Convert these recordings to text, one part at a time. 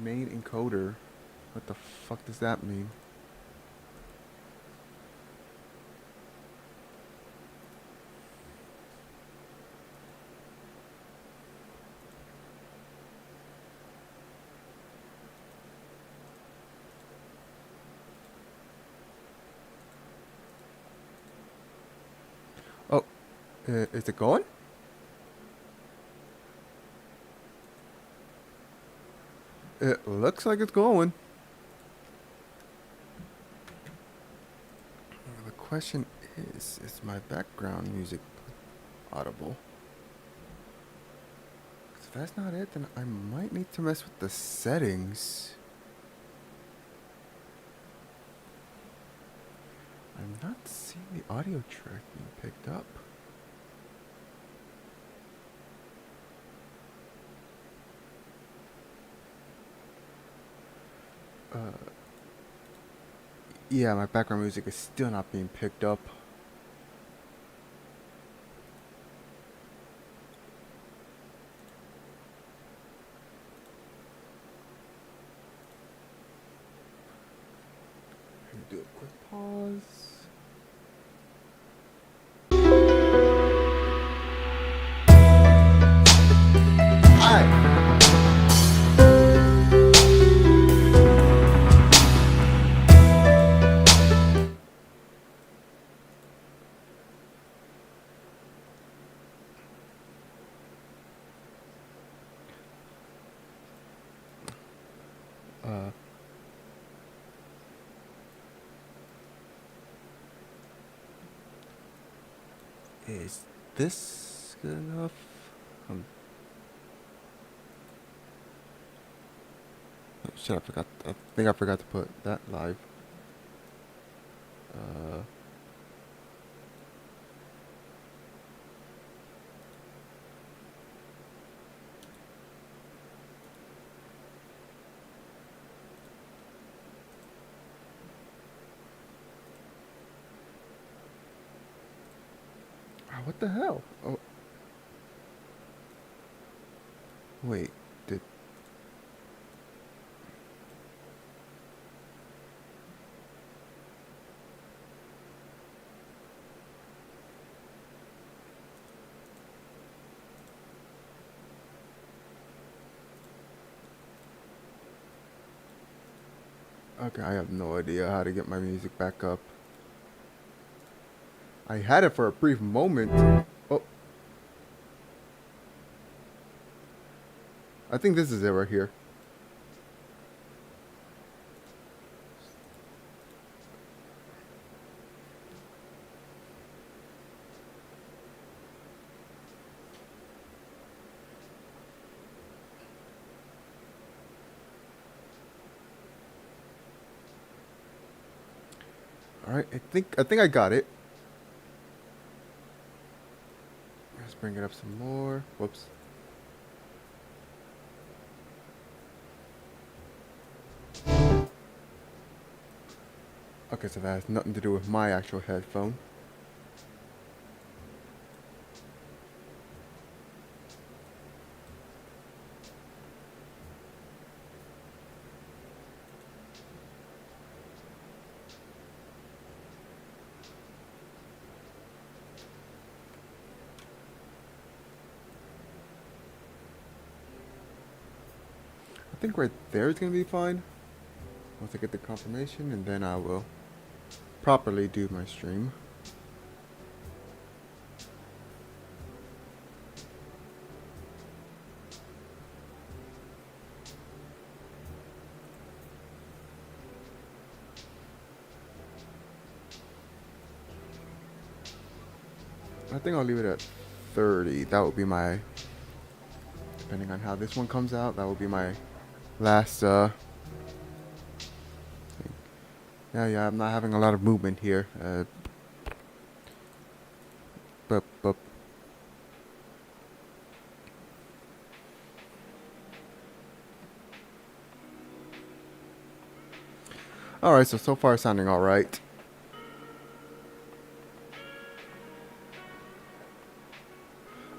Main encoder. What the fuck does that mean? Oh, is it going? It looks like it's going. The question is my background music audible? If that's not it, then I might need to mess with the settings. I'm not seeing the audio track being picked up. Yeah, my background music is still not being picked up. Let me do a quick pause. Hi. Uh, is this good enough? Um, oh, shit, I forgot. I think I forgot to put that live. Uh, what the hell? Oh, wait. Did okay? I have no idea how to get my music back up. I had it for a brief moment. Oh, I think this is it right here. All right, I think I got it. Let's bring it up some more. Whoops. Okay, so that has nothing to do with my actual headphone. I think right there is gonna be fine. Once I get the confirmation, and then I will properly do my stream. I think I'll leave it at 30. That would be my, depending on how this one comes out, that will be my last, thing. Yeah, I'm not having a lot of movement here. But. Alright, so far sounding alright.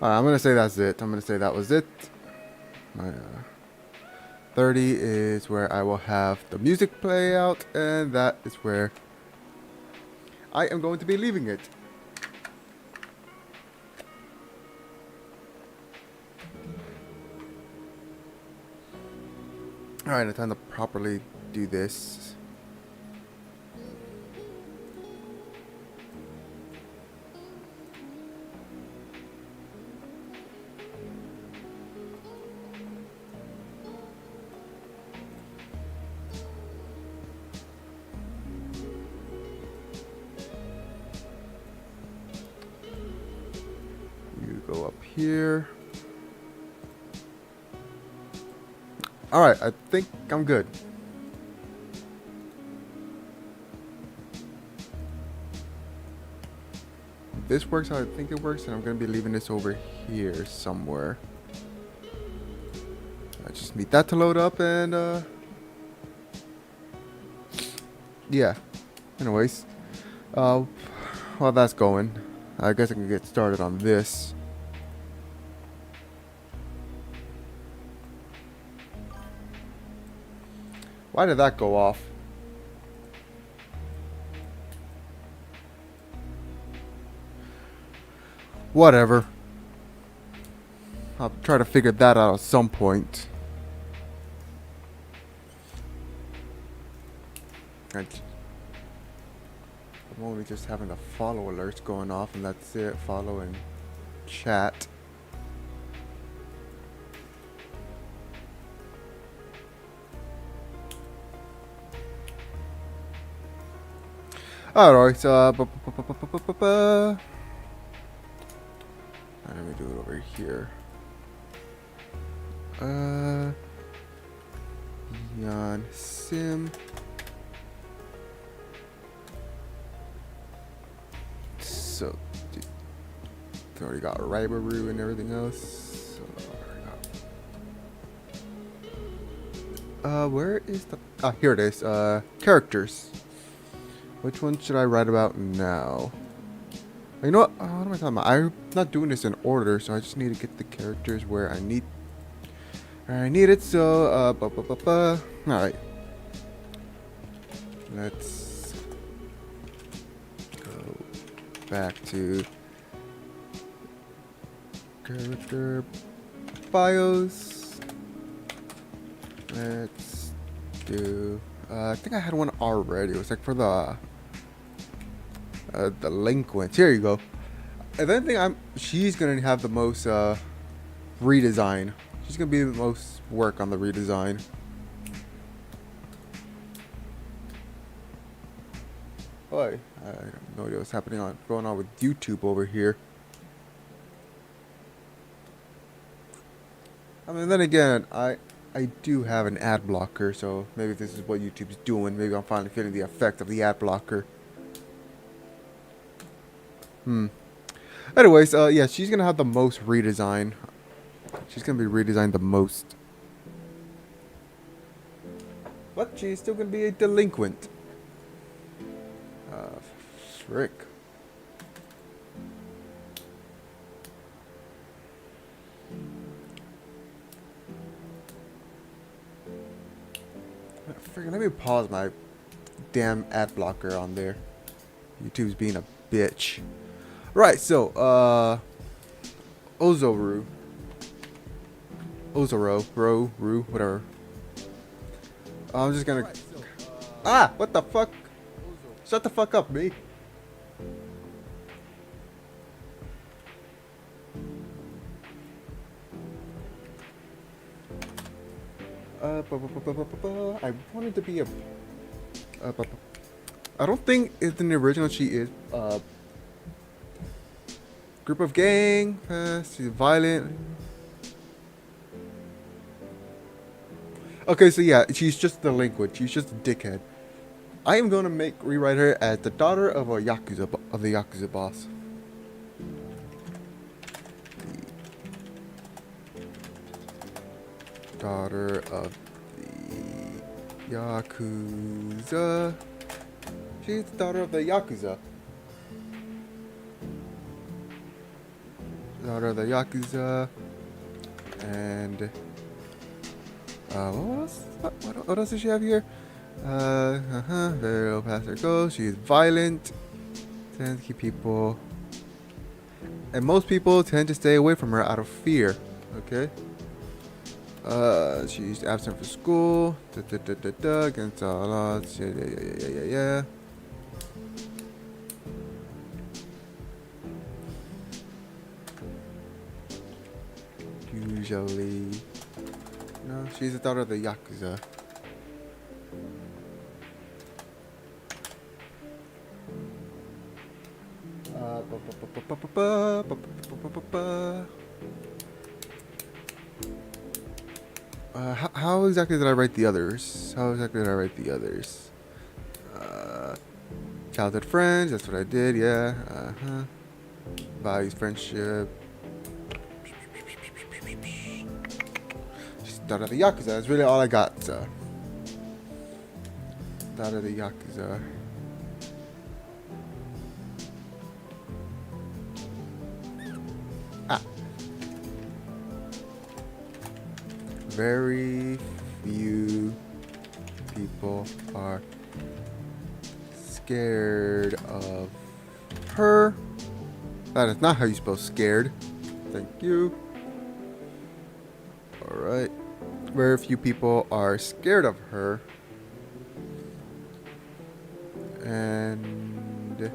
Alright, I'm gonna say that's it. I'm gonna say that was it. My, 30 is where I will have the music play out, and that is where I am going to be leaving it. Alright, now time to properly do this. You go up here. Alright, I think I'm good. If this works how I think it works, and I'm going to be leaving this over here somewhere. I just need that to load up, and yeah. Anyways, while that's going, I guess I can get started on this. Why did that go off? Whatever. I'll try to figure that out at some point. I'm only just having the follow alerts going off, and that's it. Follow and chat. Alright, so let me do it over here. Yan Sim. So, it's already got Ribaroo and everything else. So, where is the? Ah, here it is. Characters. Which one should I write about now? You know what? What am I talking about? I'm not doing this in order, so I just need to get the characters where I need it. So, all right. Let's go back to character bios. Let's do. I think I had one already. It was like for the delinquents. Here you go. If anything, she's gonna have the most redesign. She's gonna be the most work on the redesign. Boy, I have no idea what's going on with YouTube over here. I mean, then again, I do have an ad blocker, so maybe this is what YouTube's doing. Maybe I'm finally feeling the effect of the ad blocker. Anyways, yeah, she's gonna have the most redesign. She's gonna be redesigned the most. But she's still gonna be a delinquent. Frick. Let me pause my damn ad blocker on there. YouTube's being a bitch. Right, so, Ozoro, whatever. I'm just gonna... Ah! What the fuck? Shut the fuck up, me. I wanted to be a... I don't think in the original she is, group of gang, she's violent. Okay, so yeah, she's just a delinquent. She's just a dickhead. I am gonna rewrite her as the daughter of the Yakuza boss. Daughter of the Yakuza. She's the daughter of the Yakuza. Daughter of the Yakuza. And What else? What else does she have here? Very low past her goals. She's violent. Tends to keep people. And most people tend to stay away from her out of fear. Okay. She's absent from school. Against all odds. Yeah. Usually. No, she's the daughter of the Yakuza. How exactly did I write the others? Childhood friends, that's what I did, yeah. Values friendship. She's daughter of the Yakuza, that's really all I got, so. Daughter of the Yakuza. Very few people are scared of her. That is not how you spell scared. Thank you. Alright. Very few people are scared of her. And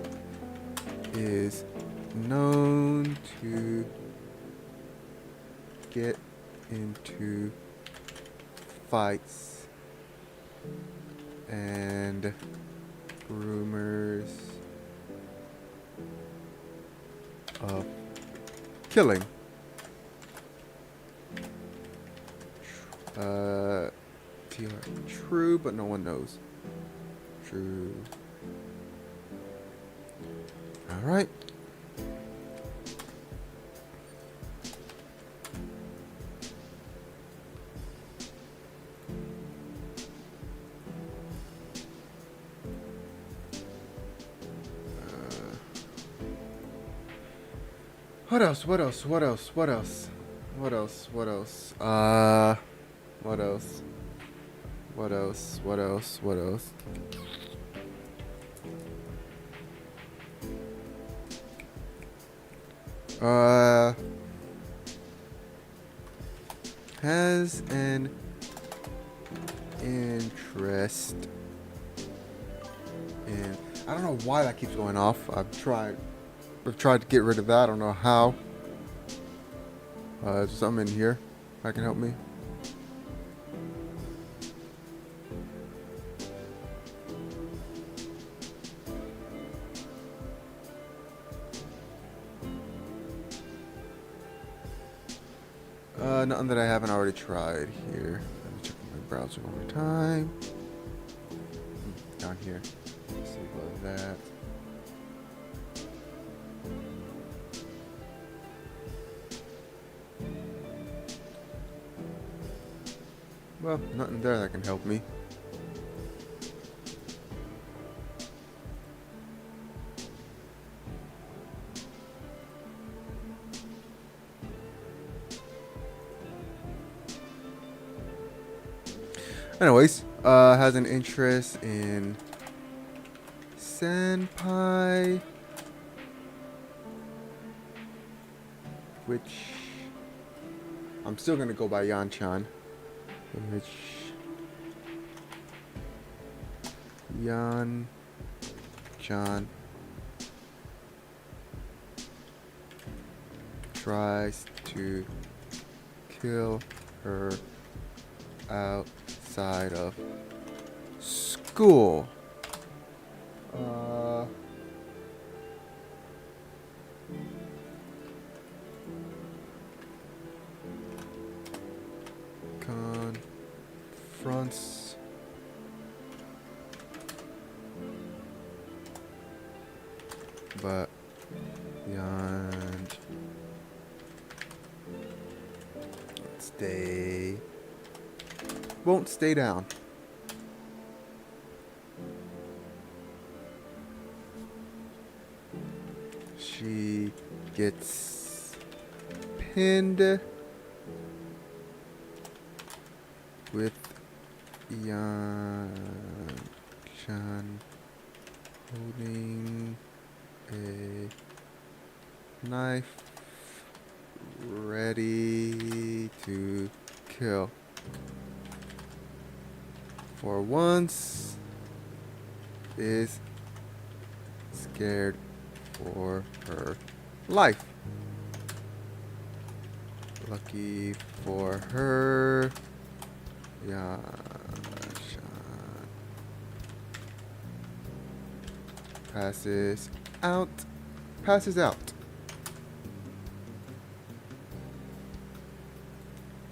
is known to get into fights and rumors of killing. True, but no one knows. True. All right. What else? What else? What else? What else? What else? What else? What else? What else? What else? What else? Has an interest in. I don't know why that keeps going off. I've tried to get rid of that. I don't know how. There's something in here that can help me. Nothing that I haven't already tried here. Let me check my browser one more time. Down here. Disable that. Well, nothing there that can help me. Anyways, has an interest in senpai, which I'm still gonna go by Yan-chan, which Yan-chan tries to kill her outside of school. Confronts but beyond won't stay down. She gets pinned with Yan Chan holding a knife ready to kill. For once is scared for her life. Lucky for her. Yeah. Passes out. Passes out.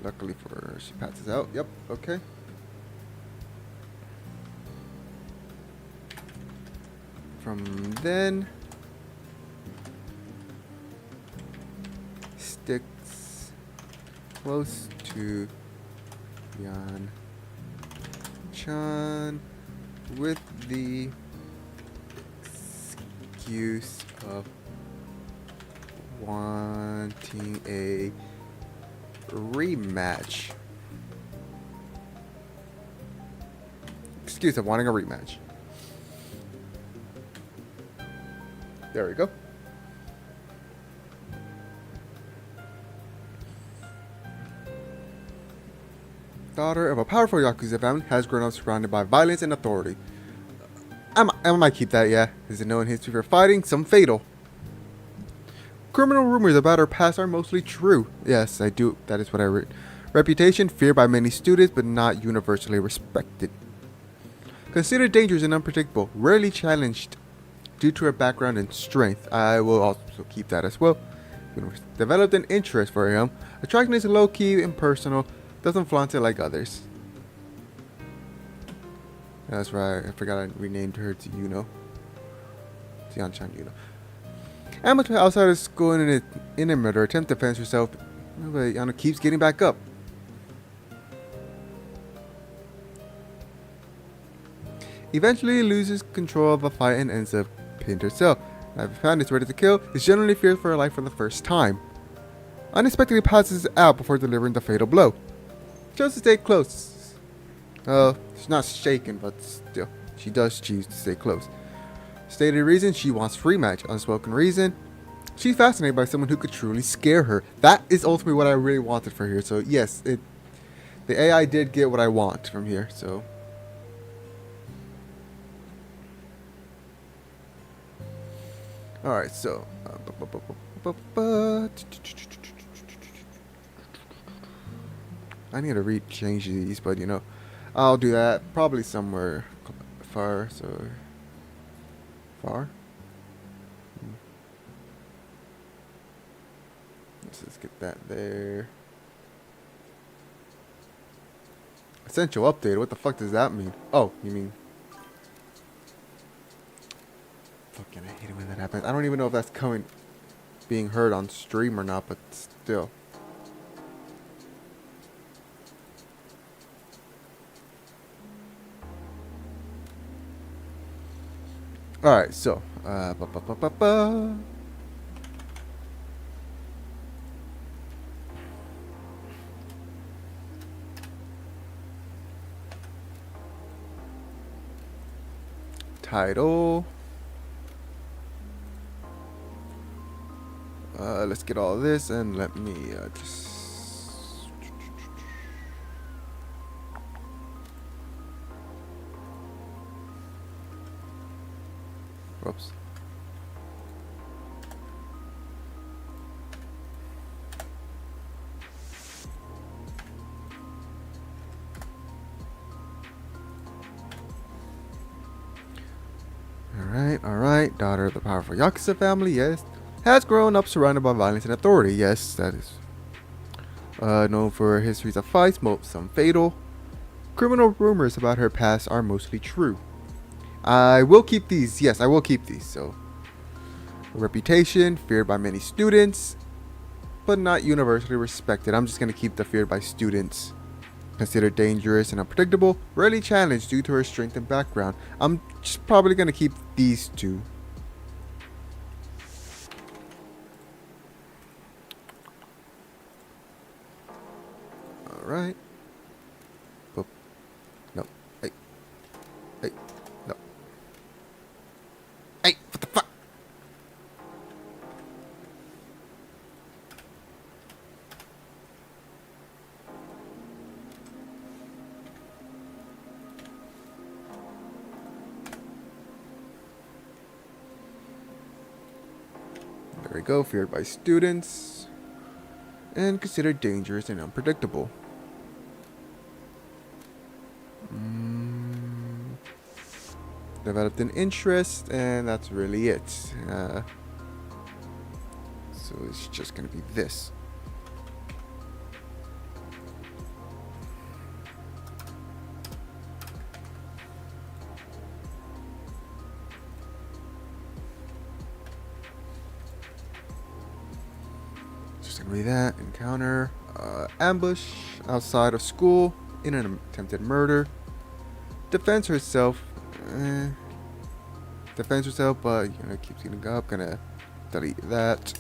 Luckily for her, she passes out. Yep, okay. From then, sticks close to Yan Chan with the excuse of wanting a rematch. Excuse of wanting a rematch. There we go. Daughter of a powerful Yakuza family, has grown up surrounded by violence and authority. I might keep that, yeah. Is it known history for fighting? Some fatal. Criminal rumors about her past are mostly true. Yes, I do. That is what I read. Reputation, feared by many students, but not universally respected. Considered dangerous and unpredictable, rarely challenged due to her background and strength. I will also keep that as well. Developed an interest for him. Attractiveness is low-key, impersonal. Doesn't flaunt it like others. That's right. I forgot I renamed her to Yuno. Tianchan Yuno. Amateur outside of school in a murder attempt to defend herself, but Yano keeps getting back up. Eventually loses control of a fight and ends up pinned herself. I've found is ready to kill, is generally feared for her life for the first time. Unexpectedly passes out before delivering the fatal blow. Chose to stay close. She's not shaken, but still, she does choose to stay close. Stated reason, she wants rematch. Unspoken reason, she's fascinated by someone who could truly scare her. That is ultimately what I really wanted for here. So yes, the AI did get what I want from here. So. Alright, so. I need to change these, but you know, I'll do that probably somewhere far. So. Far? Let's just get that there. Essential update. What the fuck does that mean? Oh, you mean. Fucking, I hate it when that happens. I don't even know if that's being heard on stream or not, but still. Alright, so. Title. Let's get all this and let me just. Whoops. Alright. Daughter of the powerful Yakuza family, yes. Has grown up surrounded by violence and authority, yes, that is. Known for histories of fights, some fatal. Criminal rumors about her past are mostly true. I will keep these. Yes, I will keep these. So, reputation, feared by many students, but not universally respected. I'm just going to keep the feared by students. Considered dangerous and unpredictable, rarely challenged due to her strength and background. I'm just probably going to keep these two. Alright. There we go. Feared by students. And considered dangerous and unpredictable. Developed an interest, and that's really it. So it's just gonna be this. Just gonna be that. Encounter. Ambush outside of school in an attempted murder. Defends herself. Defends herself, but keeps getting up. Gonna delete that.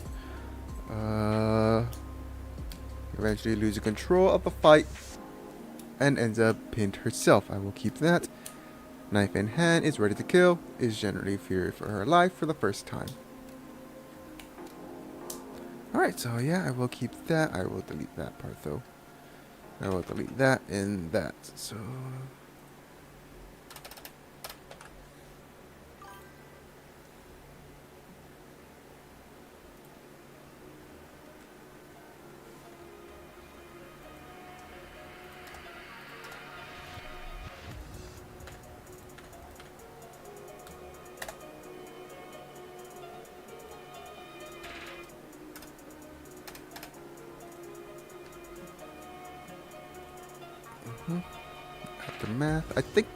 Eventually losing control of the fight and ends up pinned herself. I will keep that. Knife in hand, is ready to kill. Is generally feared for her life for the first time. Alright, so yeah, I will keep that. I will delete that part though. I will delete that and that. So aftermath. I think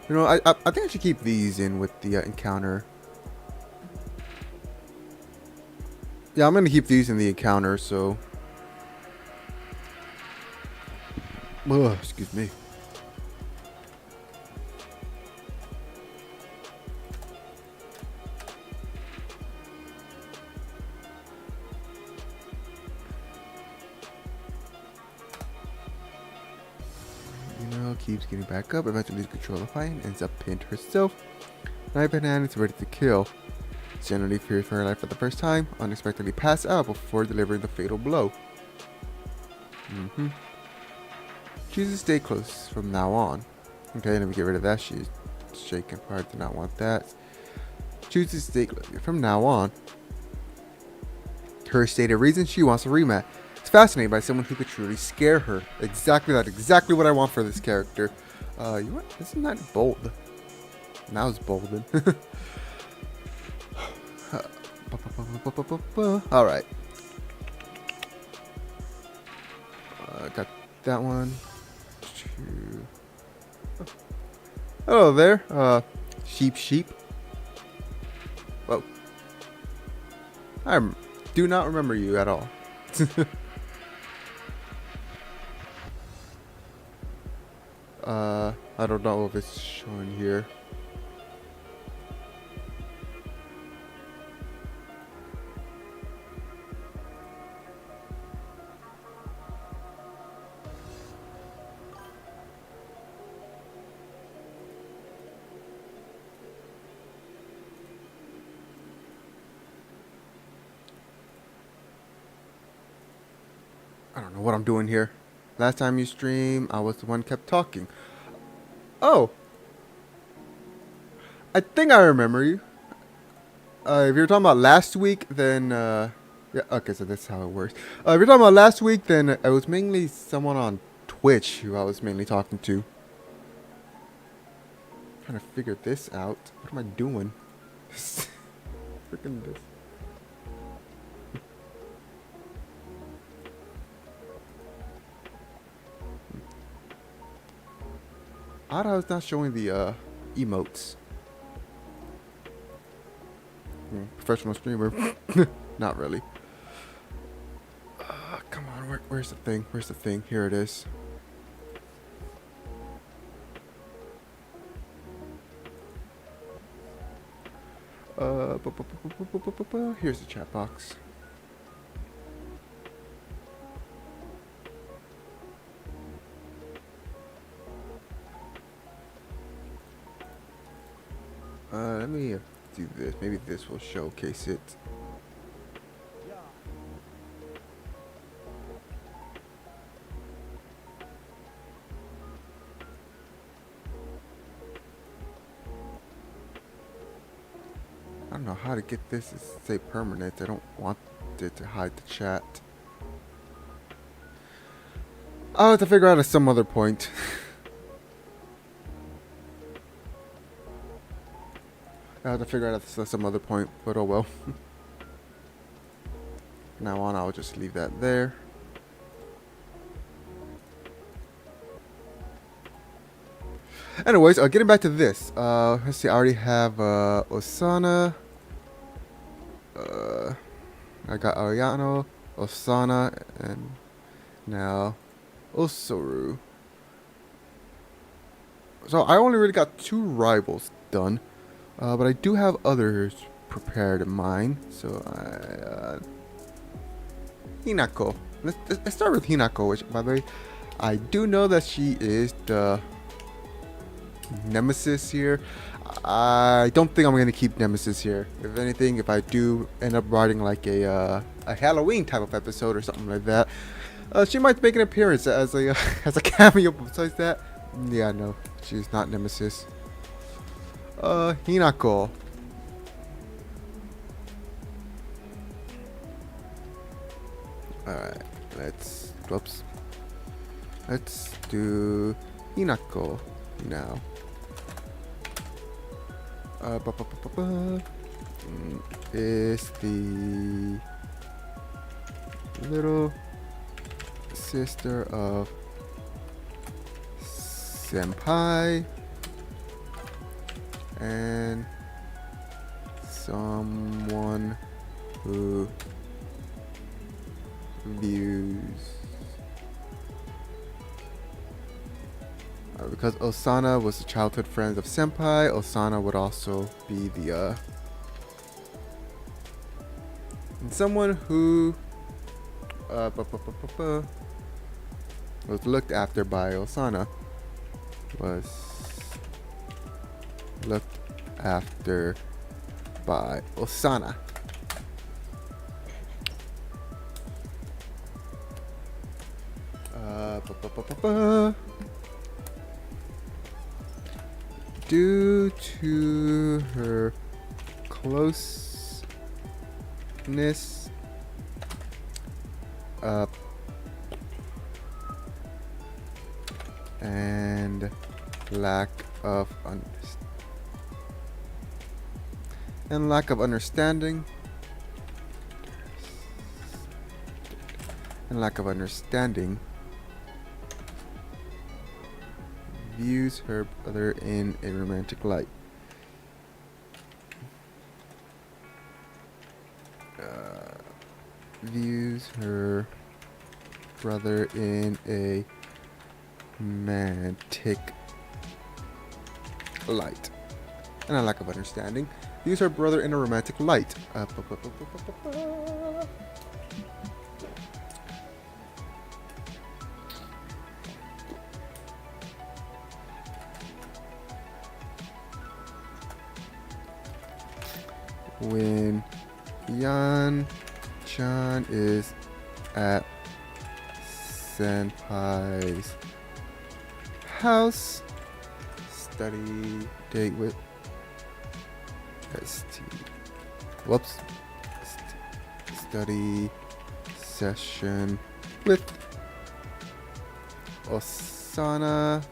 I think I should keep these in with the encounter. Yeah, I'm gonna keep these in the encounter. So, excuse me. Keeps getting back up, eventually loses control of the fight, and ends up pinned herself. Knife in hand, is ready to kill. Generally feared for her life for the first time, unexpectedly pass out before delivering the fatal blow. Choose to stay close from now on. Okay, let me get rid of that. She's shaken part, do not want that. Choose to stay close from now on. Her stated reason, she wants a rematch. Fascinated by someone who could truly scare her. Exactly that. Exactly what I want for this character. You what? Isn't that bold? Now it's bolden. All right. Got that one. Two. Hello there. Sheep. Whoa. I do not remember you at all. I don't know if it's showing here. I don't know what I'm doing here. Last time you streamed, I was the one kept talking. Oh. I think I remember you. If you're talking about last week, then yeah, okay, so that's how it works. If you're talking about last week, then it was mainly someone on Twitch who I was mainly talking to. Trying to figure this out. What am I doing? Freaking this. Odd how it's not showing the emotes. Professional streamer. Not really. Come on, where's the thing? Where's the thing? Here it is. Here's the chat box. Let me do this. Maybe this will showcase it. know how to get this to say permanent. I don't want it to hide the chat. I'll have to figure out at some other point. I'll have to figure out at some other point, but oh well. Now on, I'll just leave that there. Anyways, getting back to this. Let's see, I already have Osana. I got Ariano, Osana, and now Osoru. So I only really got 2 rivals done, but I do have others prepared in mind. So Hinako. Let's start with Hinako, which, by the way, I do know that she is the Nemesis here. I don't think I'm gonna keep Nemesis here. If anything, if I do end up writing like a Halloween type of episode or something like that, she might make an appearance as a as a cameo. Besides that, yeah, no, she's not Nemesis. Hinako. Alright, let's do Hinako now. Is the little sister of Senpai and someone who views because Osana was a childhood friend of Senpai, Osana would also be the someone who was looked after by Osana. Was looked after by Osana. Due to her closeness and lack of understanding views her brother in a romantic light. Views her brother in a romantic light. And a lack of understanding. Views her brother in a romantic light. When Yan-chan is at Senpai's house, study date with study session with Osana,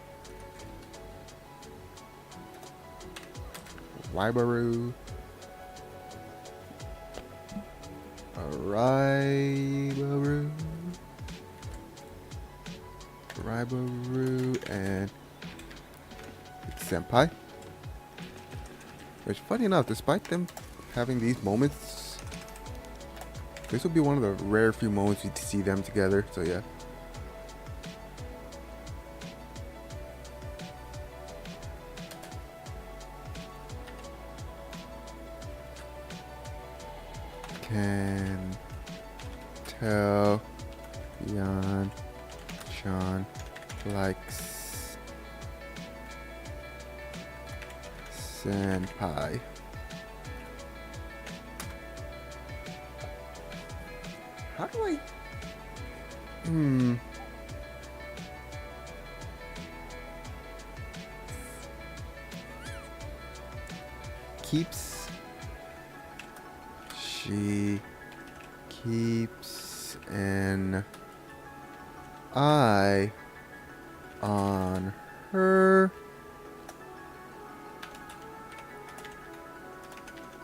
Waibaru, Raibaru and Senpai. Which, funny enough, despite them having these moments, this will be one of the rare few moments you see them together. So yeah. Can tell Yan-chan likes Senpai. How do I keeps she keeps an eye on her,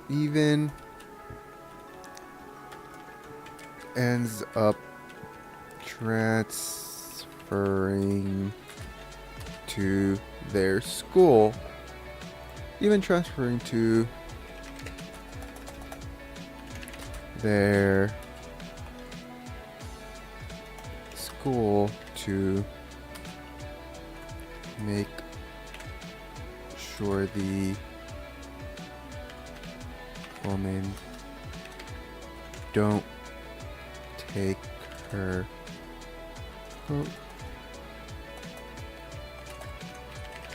even ends up transferring to their school, even transferring to their school to make sure the woman don't take her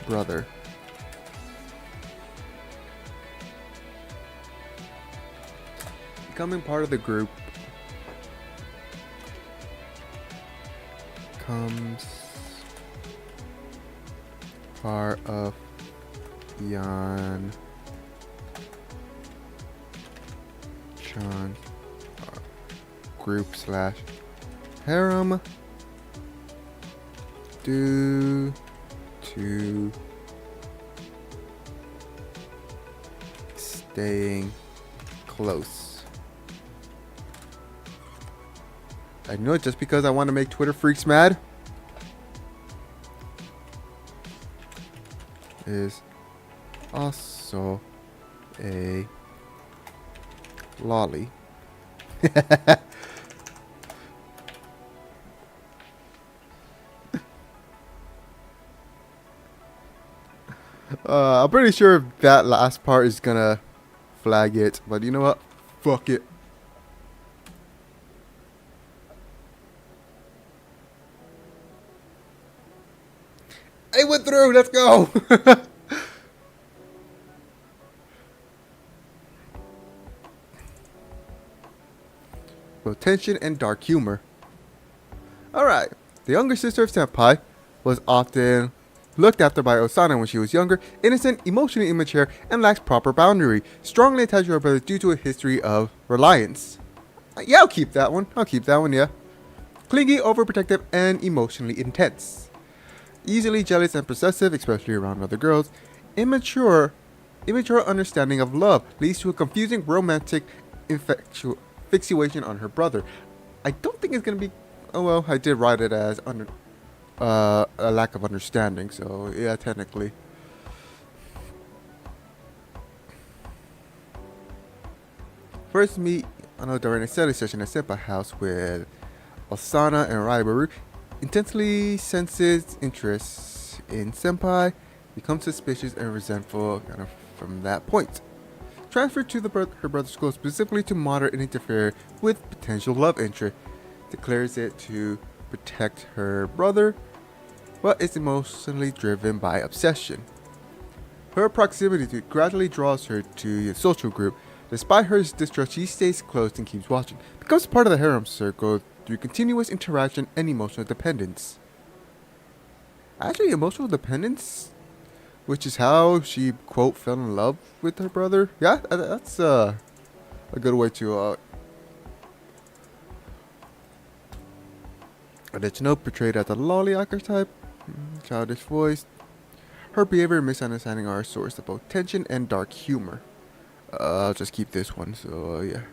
brother. Becoming part of the group comes part of Yan Chan group slash harem due to staying close. I know it just because I want to make Twitter freaks mad. Is also a lolly. I'm pretty sure that last part is gonna flag it, but you know what? Fuck it. It went through. Let's go. Both tension and dark humor. Alright. The younger sister of Senpai was often looked after by Osana when she was younger, innocent, emotionally immature, and lacks proper boundary. Strongly attached to her brother due to a history of reliance. Yeah, I'll keep that one. Yeah. Clingy, overprotective, and emotionally intense. Easily jealous and possessive, especially around other girls. Immature understanding of love leads to a confusing romantic fixation on her brother. I don't think it's gonna be. Oh well, I did write it as a lack of understanding. So yeah, technically. First meet during a study session at Senpai house with Osana and Raibaru. Intensely senses interest in Senpai, becomes suspicious and resentful kind of from that point. Transferred to her brother's school specifically to monitor and interfere with potential love interest. Declares it to protect her brother, but is emotionally driven by obsession. Her proximity gradually draws her to the social group. Despite her distrust, she stays close and keeps watching. Becomes part of the harem circle through continuous interaction and emotional dependence. Actually, emotional dependence, which is how she, quote, fell in love with her brother. Yeah, that's a good way to let you know. Portrayed as a lolly archetype, childish voice. Her behavior and misunderstanding are a source of both tension and dark humor. I'll just keep this one, so yeah.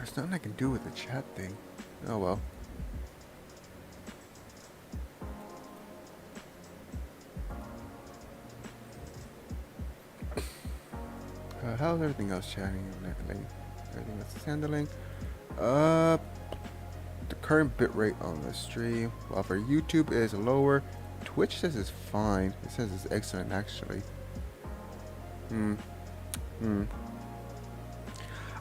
There's nothing I can do with the chat thing. Oh well. How's everything else chatting and everything? Everything else is handling. The current bitrate on the stream, while for YouTube is lower, Twitch says it's fine. It says it's excellent actually.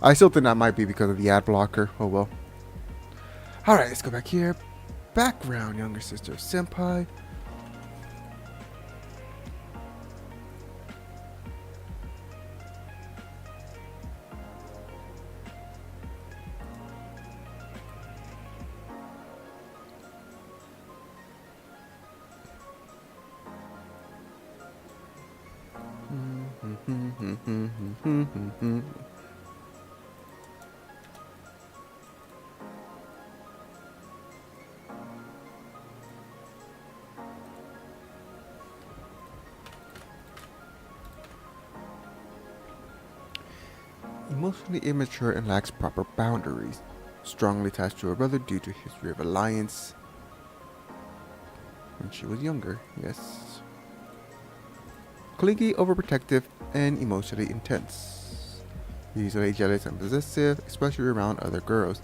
I still think that might be because of the ad blocker. Oh well. Alright, let's go back here. Background, younger sister of Senpai. Emotionally immature and lacks proper boundaries. Strongly attached to her brother due to history of alliance when she was younger. Yes. Clingy, overprotective, and emotionally intense. Easily jealous and possessive, especially around other girls.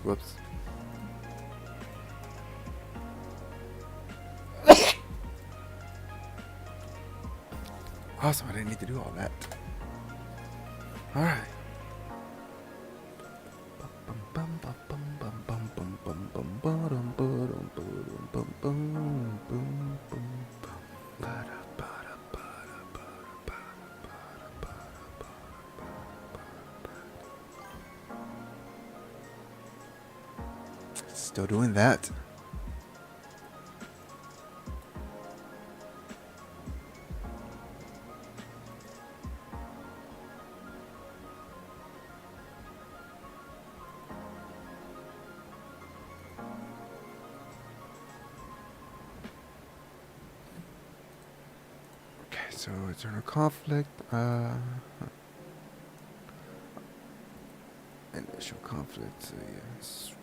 Whoops. Awesome, I didn't need to do all that. Alright. Still doing that. Okay, so eternal conflict. Initial conflict. So yes.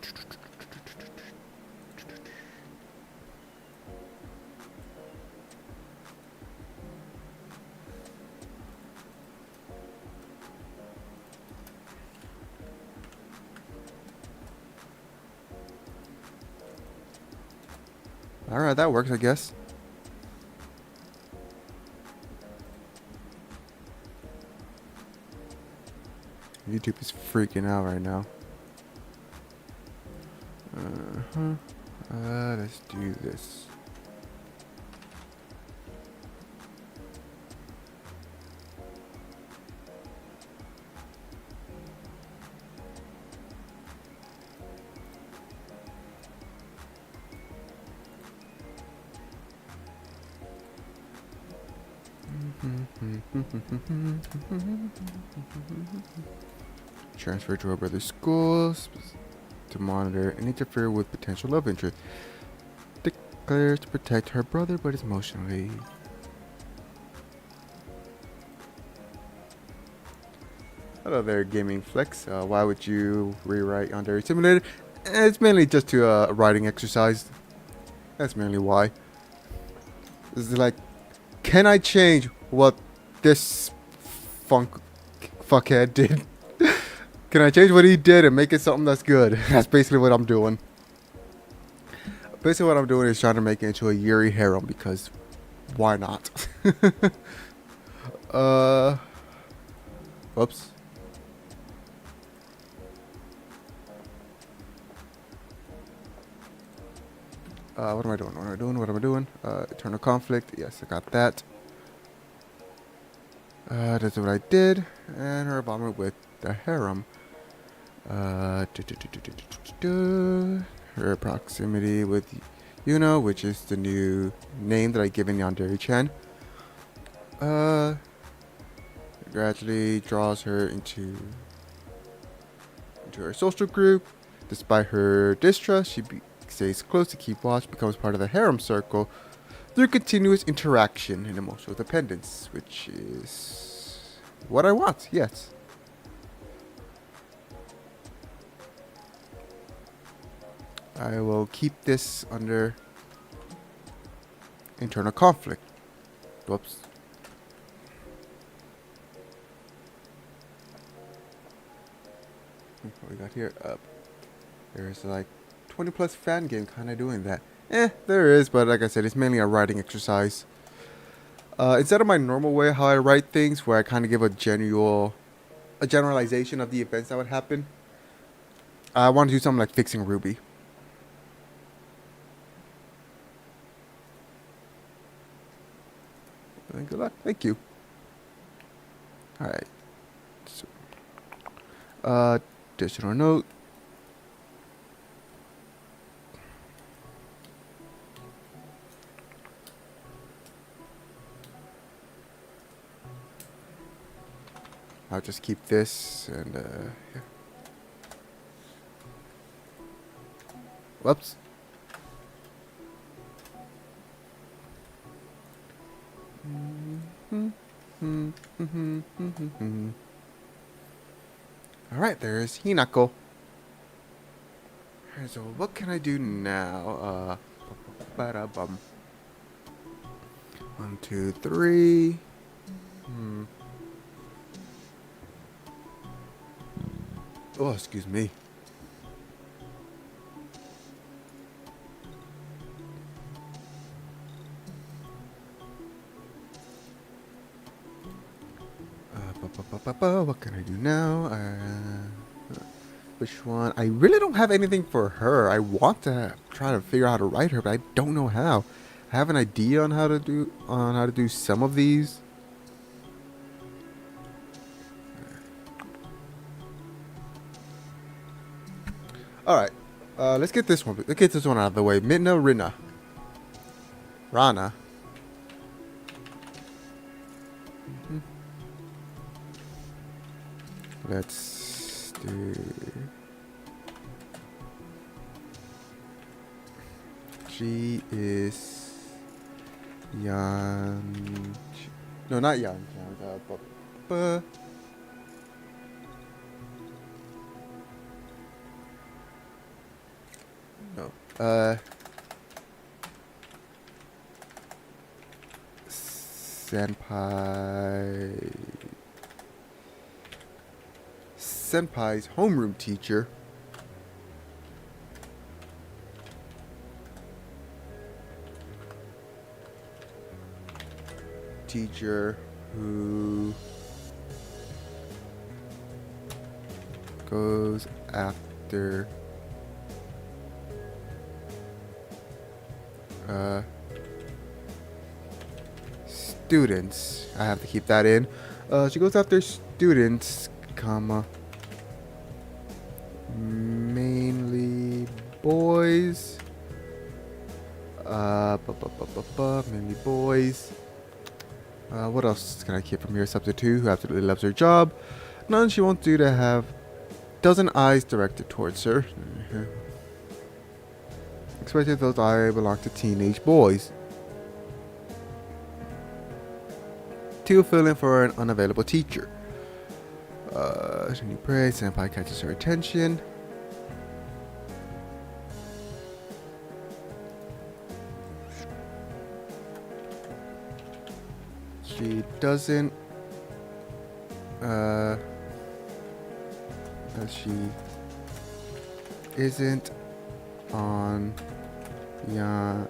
Alright, that works, I guess. YouTube is freaking out right now. Let's do this. Transfer to her brother's schools to monitor and interfere with potential love interest. Declares to protect her brother, but is emotionally. Hello there, Gaming Flex. Why would you rewrite Yandere Simulator? It's mainly just to writing exercise. That's mainly why. It's like, can I change what this fuckhead did? Can I change what he did and make it something that's good? That's basically what I'm doing. Basically what I'm doing is trying to make it into a Yuri harem because why not? Whoops. What am I doing? Eternal conflict. Yes, I got that. That's what I did. And her involvement with the harem. Her proximity with Yuno, which is the new name that I give in Yandere-chan. Gradually draws her into her social group. Despite her distrust, she stays close to keep watch, becomes part of the harem circle through continuous interaction and emotional dependence, which is what I want, yes. I will keep this under internal conflict. Whoops. What we got here? There's like 20 plus fan game kind of doing that. There is, but like I said, it's mainly a writing exercise. Instead of my normal way, how I write things, where I kind of give a generalization of the events that would happen, I want to do something like fixing Ruby. Good luck. Thank you. All right. So, additional note. I'll just keep this and yeah. Whoops. Alright, there's Hinako. So what can I do now? Ba-da-bum. 1, 2, 3. Oh, excuse me. What can I do now? Which one? I really don't have anything for her. I want to try to figure out how to write her, but I don't know how. I have an idea on how to do some of these. All right, let's get this one. Let's get this one out of the way. Midna Rana. Let's do. She is Yan. No, not Yan. No. Senpai's homeroom teacher. Teacher who goes after students. I have to keep that in. She goes after students, comma, mainly boys. Mainly boys. What else can I keep from here? Subject 2, who absolutely loves her job. None she won't do to have dozen eyes directed towards her. Expected those eyes belong to teenage boys. 2, fill in for an unavailable teacher. She prays, Senpai catches her attention. She doesn't she isn't on Yan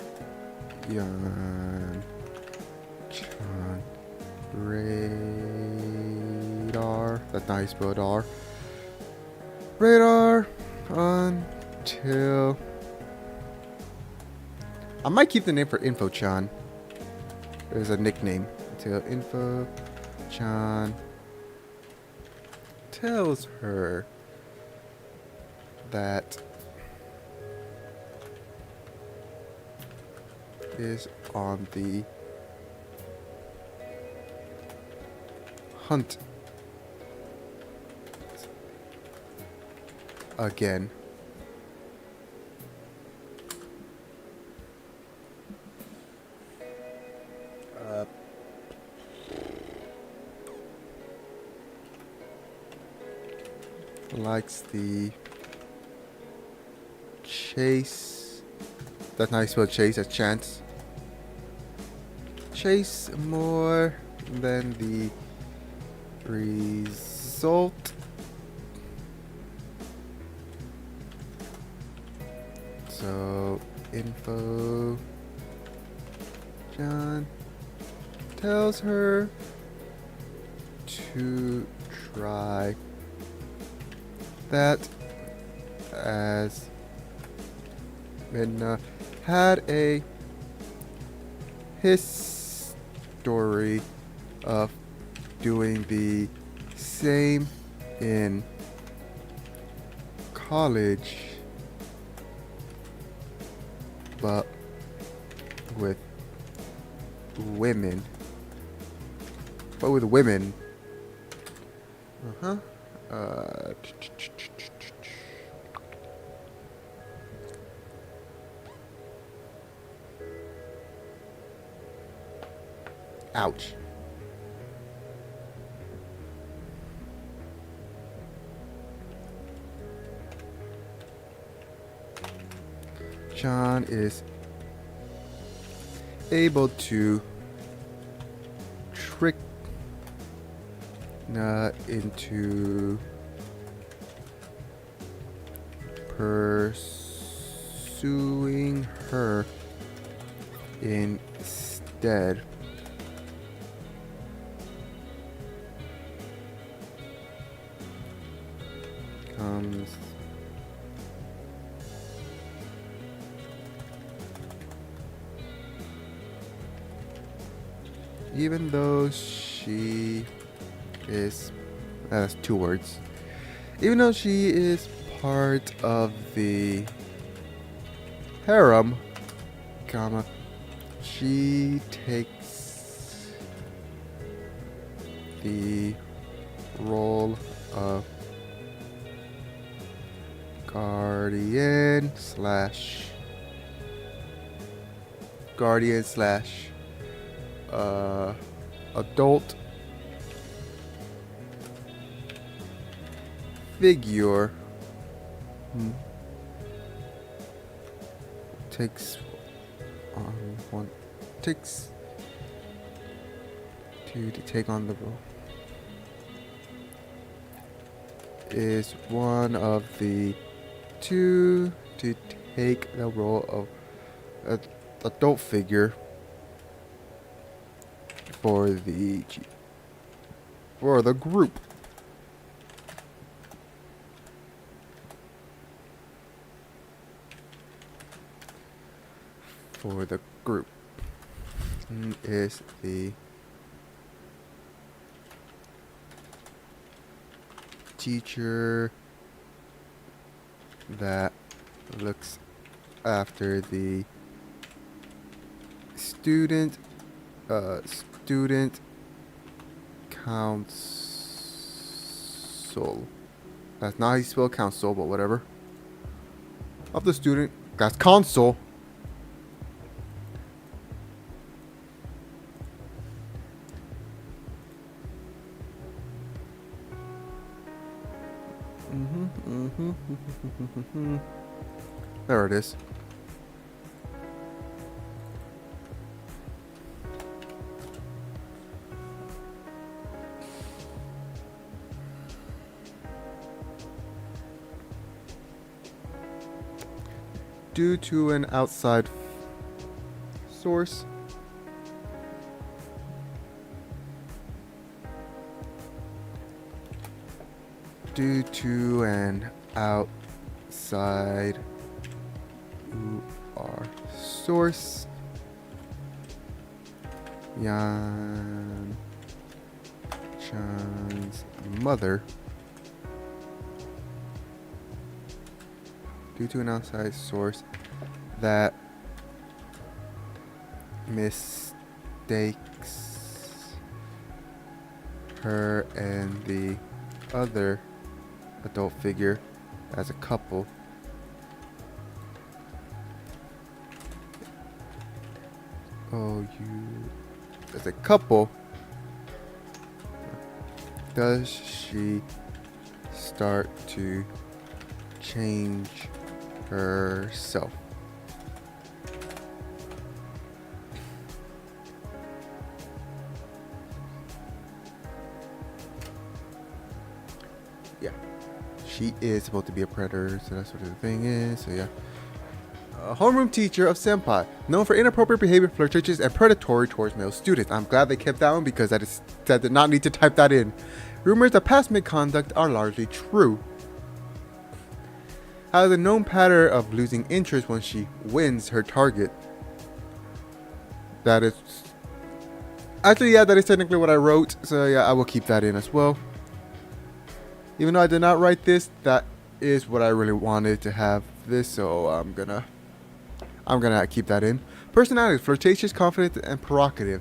Chan radar. That's not how you spell dar. Radar until I might keep the name for Info-chan. There's a nickname. Until Info-chan tells her that is on the hunt again. Likes the chase. That's not how you spell chase, that's chance. Chase more than the result. So, info. John tells her to try that as Midna had a history of doing the same in college, but with women. Uh-huh. Ouch. John is able to trick into pursuing her instead. Even though she is, that's 2 words. Even though she is part of the harem, comma, she takes the role of guardian slash adult figure. Takes to take on the role. Is one of the 2 to take the role of an adult figure for the group. For the group is the teacher that looks after the student council. That's not how you spell council, but whatever. Of the student, that's console. There it is. Due to an outside source, source, Yan Chan's mother, due to an outside source that mistakes her and the other adult figure as a couple. Oh, you as a couple. Does she start to change herself? Yeah, she is supposed to be a predator, so that's what the thing is. So yeah. A homeroom teacher of Senpai, known for inappropriate behavior, flirtatious, and predatory towards male students. I'm glad they kept that one because I did not need to type that in. Rumors of past misconduct are largely true. Has a known pattern of losing interest when she wins her target. That is... Actually, yeah, that is technically what I wrote. So yeah, I will keep that in as well. Even though I did not write this, that is what I really wanted to have this. So I'm gonna keep that in. Personality, flirtatious, confident, and provocative.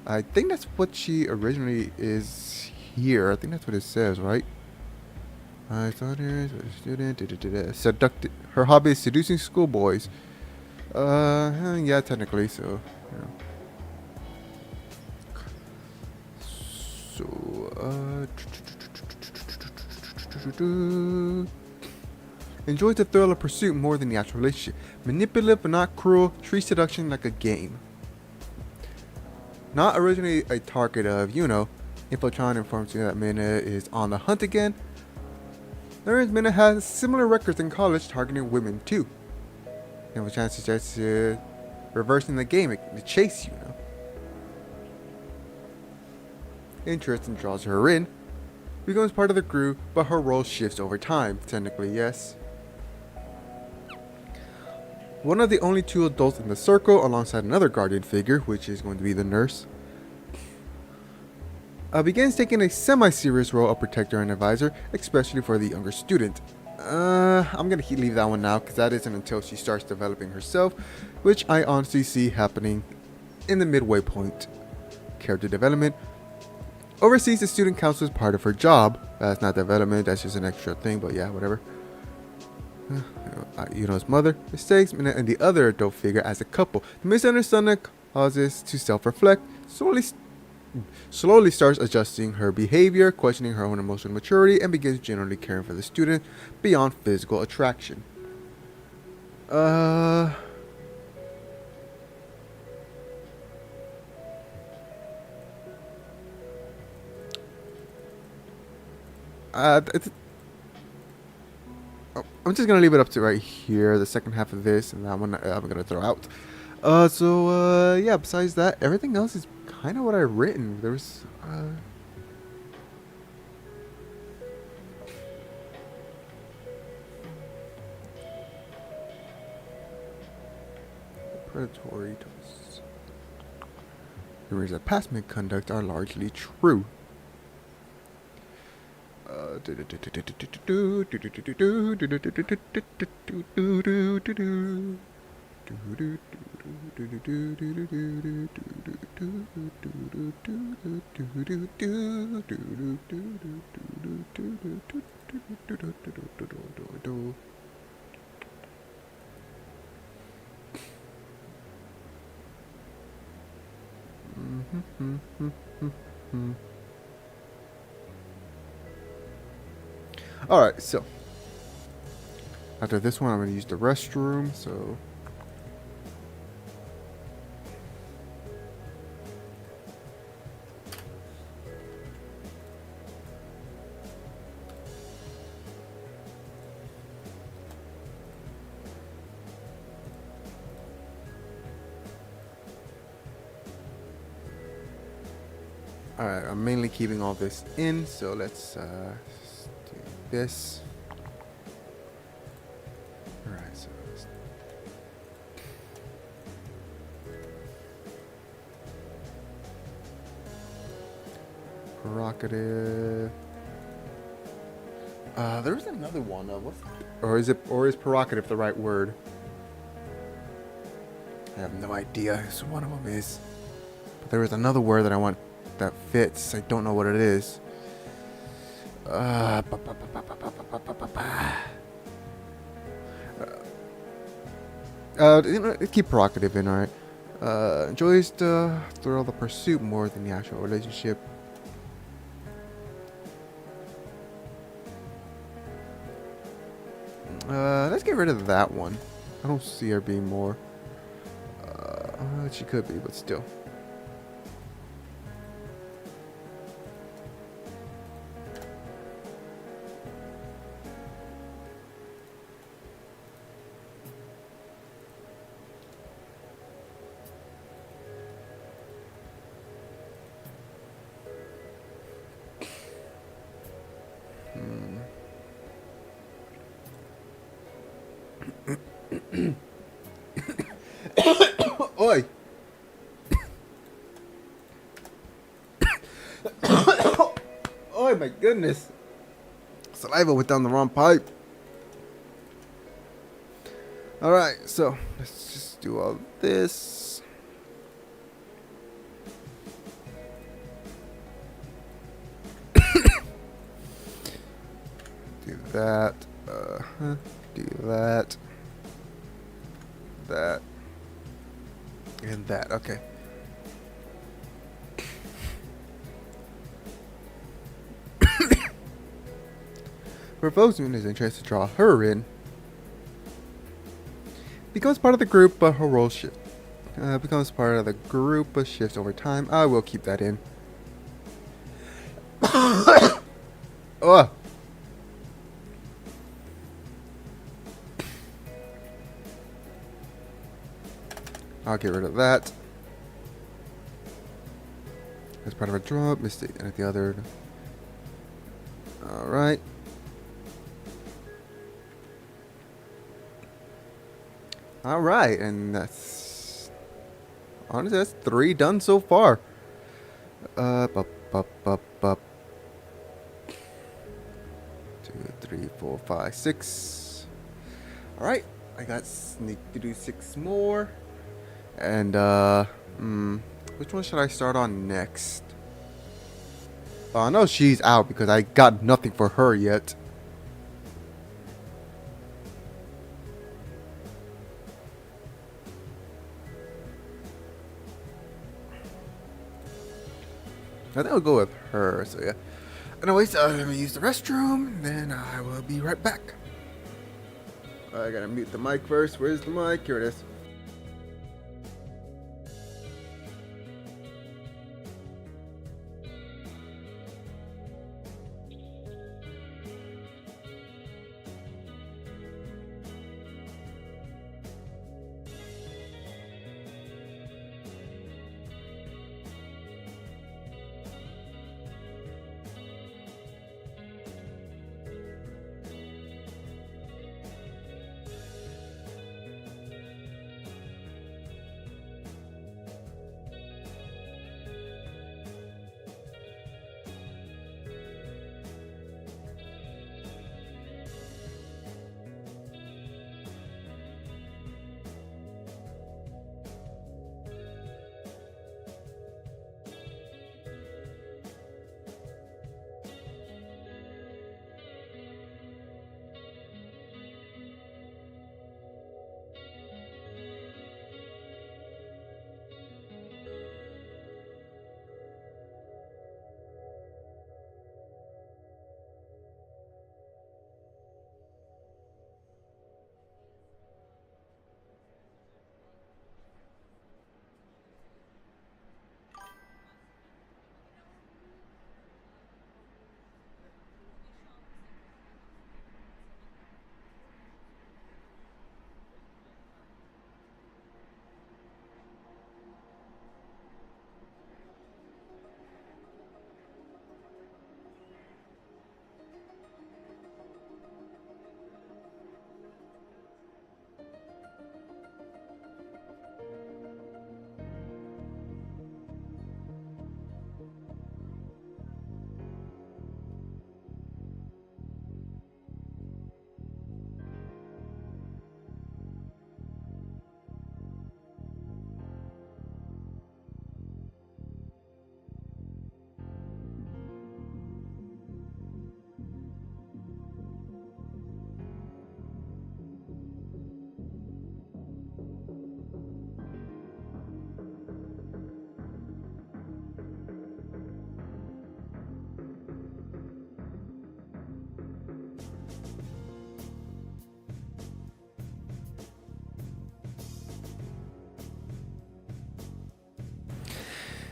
I think that's what she originally is here. I think that's what it says, right? I thought her student. Seductive. Her hobby is seducing schoolboys. Yeah, technically, so. Yeah. Enjoys the thrill of pursuit more than the actual relationship. Manipulative but not cruel. Treats seduction like a game. Not originally a target of, Infotron informs you that Mina is on the hunt again. Learns Mina has similar records in college targeting women too. Infotron suggests reversing the game, the chase, Interest and draws her in. Becomes part of the crew, but her role shifts over time. Technically, yes. One of the only two adults in the circle, alongside another guardian figure, which is going to be the nurse, begins taking a semi-serious role of protector and advisor, especially for the younger student. I'm going to leave that one now, because that isn't until she starts developing herself, which I honestly see happening in the midway point. Character development. Oversees the student council as part of her job. That's not development, that's just an extra thing, but yeah, whatever. His mother, mistakes, and the other adult figure as a couple. The misunderstanding causes to self-reflect, slowly starts adjusting her behavior, questioning her own emotional maturity, and begins generally caring for the student beyond physical attraction. I'm just gonna leave it up to right here, the second half of this, and that one I'm gonna throw out. Yeah, besides that, everything else is kind of what I've written. There's predatory towards rumors that past misconduct are largely true. Alright, so after this one I'm going to use the restroom, so alright, I'm mainly keeping all this in, so let's do this. Alright, so provocative. There's another one. Or is provocative the right word? I have no idea. So one of them is. But there was another word that I want that fits. I don't know what it is. Keep provocative in, alright. Enjoys the thrill of the pursuit more than the actual relationship. Let's get rid of that one. I don't see her being more. She could be, but still. Oi! Oh my goodness! Saliva went down the wrong pipe. Alright, so let's just do all this. Do that. Do that. That. And that. Okay. Proposing his interest to draw her in. Becomes part of the group, but her role shift. Becomes part of the group, but shifts over time. I will keep that in. Oh. I'll get rid of that. As part of a drop, mistake, and at the other. Alright. Alright, and that's. Honestly, that's 3 done so far. Bup. 2, 3, 4, 5, 6. Alright, I got sneak to do 6 more. And, which one should I start on next? I know she's out because I got nothing for her yet. I think I'll go with her, so yeah. Anyways, I'm gonna use the restroom, then I will be right back. I gotta mute the mic first. Where's the mic? Here it is.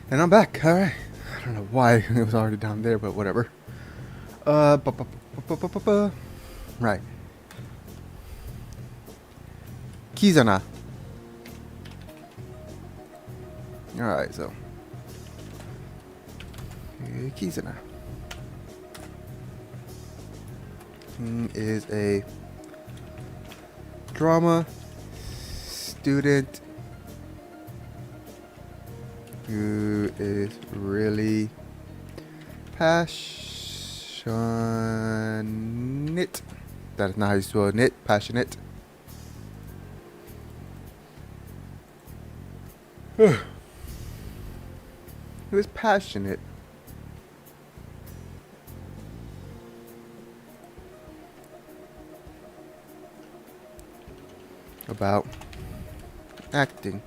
And I'm back. All right. I don't know why it was already down there, but whatever. Right. Kizana. All right, so Kizana is a drama student who is really passionate. That is not how you spell knit. Passionate. Who is passionate about acting.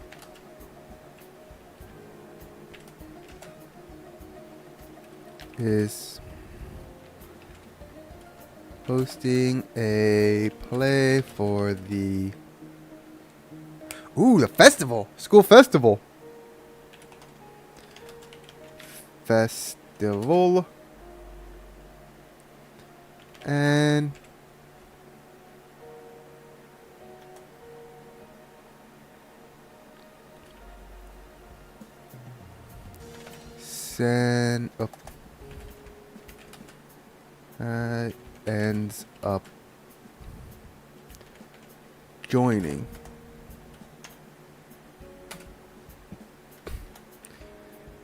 Is hosting a play for the festival, school festival, and ends up joining.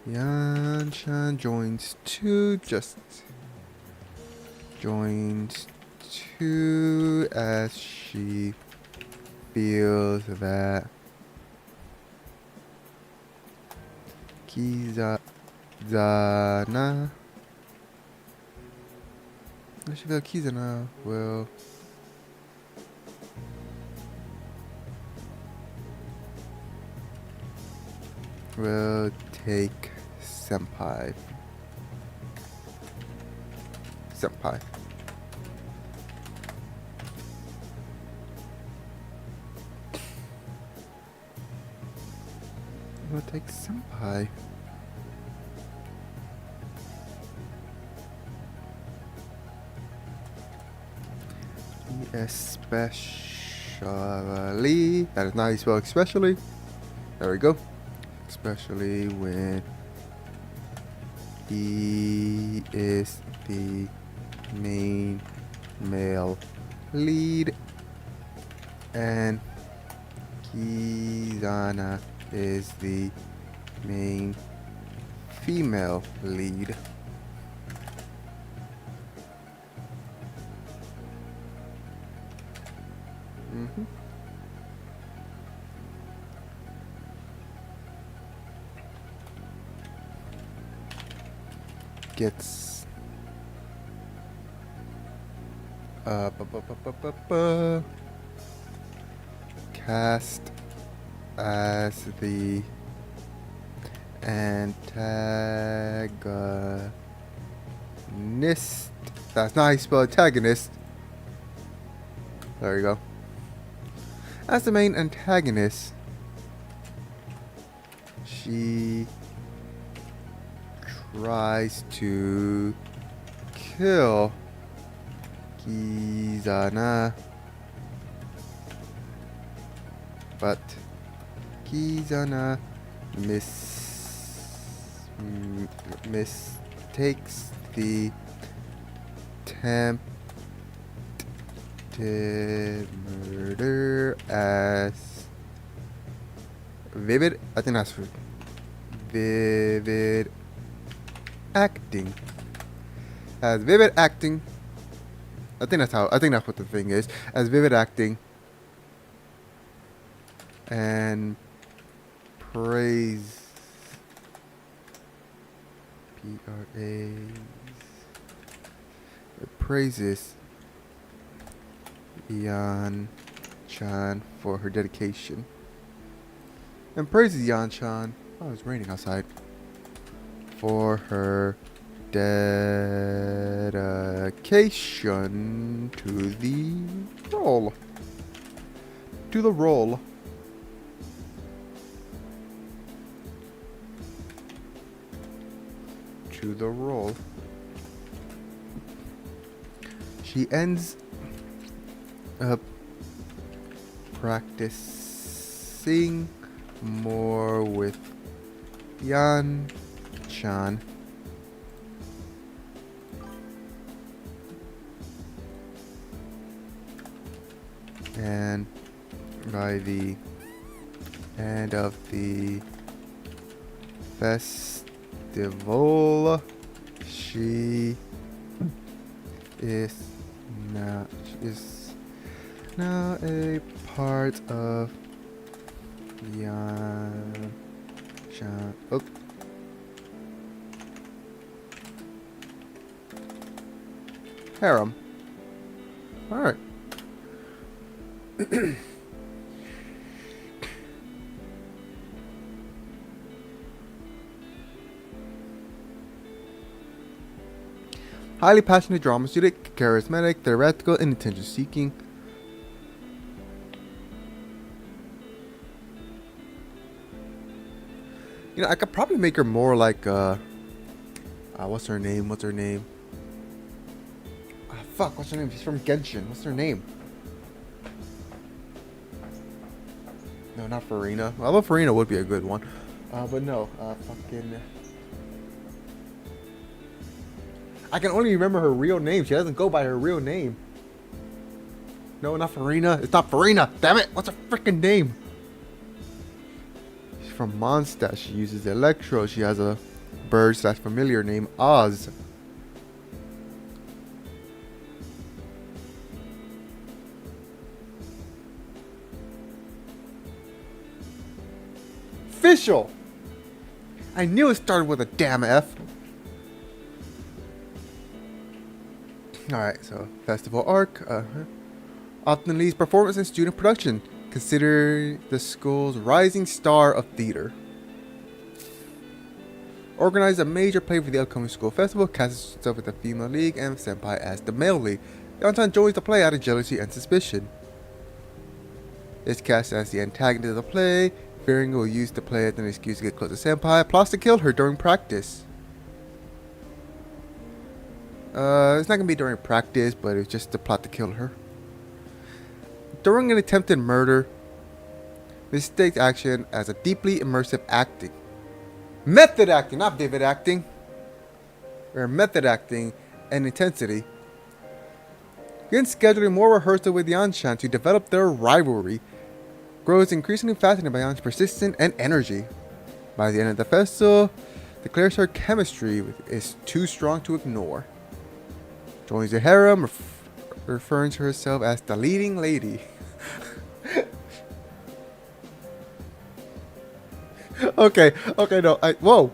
Yanshan joins two as she feels that Kizana will take senpai. Will take senpai. Especially, that is not how you spell especially. There we go. Especially when he is the main male lead and Kizana is the main female lead. Gets cast as the antagonist. That's not how you spell antagonist. There you go. As the main antagonist, she tries to kill Kizana, but Kizana mistakes the attempted murder as vivid. I think that's vivid acting. As vivid acting. I think that's what the thing is. As vivid acting. And praises Yan Chan for her dedication. And praises Yan Chan. Oh, it's raining outside. For her dedication to the role. to the role. She ends up practicing more with Yan-chan. And by the end of the festival, she is now a part of Yan-chan. Oh. Harem. Alright. Highly passionate drama student, charismatic, theoretical, and attention-seeking. You know, I could probably make her more like, what's her name? Fuck, what's her name? She's from Genshin. What's her name? No, not Farina. Although Farina would be a good one. But no, fucking... I can only remember her real name. She doesn't go by her real name. No, not Farina. It's not Farina. Damn it. What's her freaking name? She's from Mondstadt. She uses Electro. She has a bird/familiar named Oz. Official. I knew it started with a damn F. Alright, so festival arc. Often leads performance and student production. Consider the school's rising star of theater. Organize a major play for the upcoming school festival. Casts itself with the female league and Senpai as the male league. Yontan joins the play out of jealousy and suspicion. Is cast as the antagonist of the play. Fearing will use the play as an excuse to get close to Senpai. Plots to kill her during practice. It's not gonna be during practice, but it's just the plot to kill her. During an attempted murder, mistakes action as a deeply immersive acting. Method acting, not vivid acting. Or method acting and intensity. Begin scheduling more rehearsal with Yan-chan to develop their rivalry. Grows increasingly fascinated by Yan's persistence and energy. By the end of the festival, declares her chemistry is too strong to ignore. Joins the harem, referring to herself as the leading lady. Okay, no, whoa.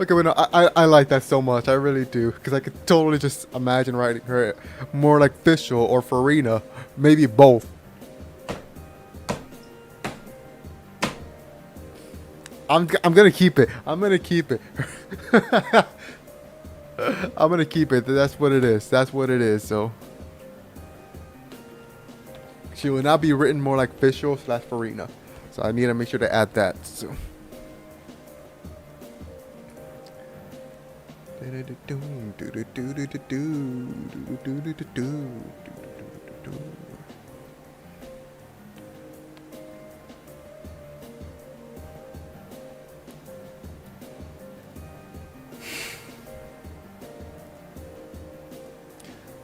Okay, but no, I like that so much, I really do, because I could totally just imagine writing her more like Fischl or Farina, maybe both. I'm gonna keep it. I'm gonna keep it. I'm gonna keep it. That's what it is. So she will now be written more like Fischl/Farina. So I need to make sure to add that. So.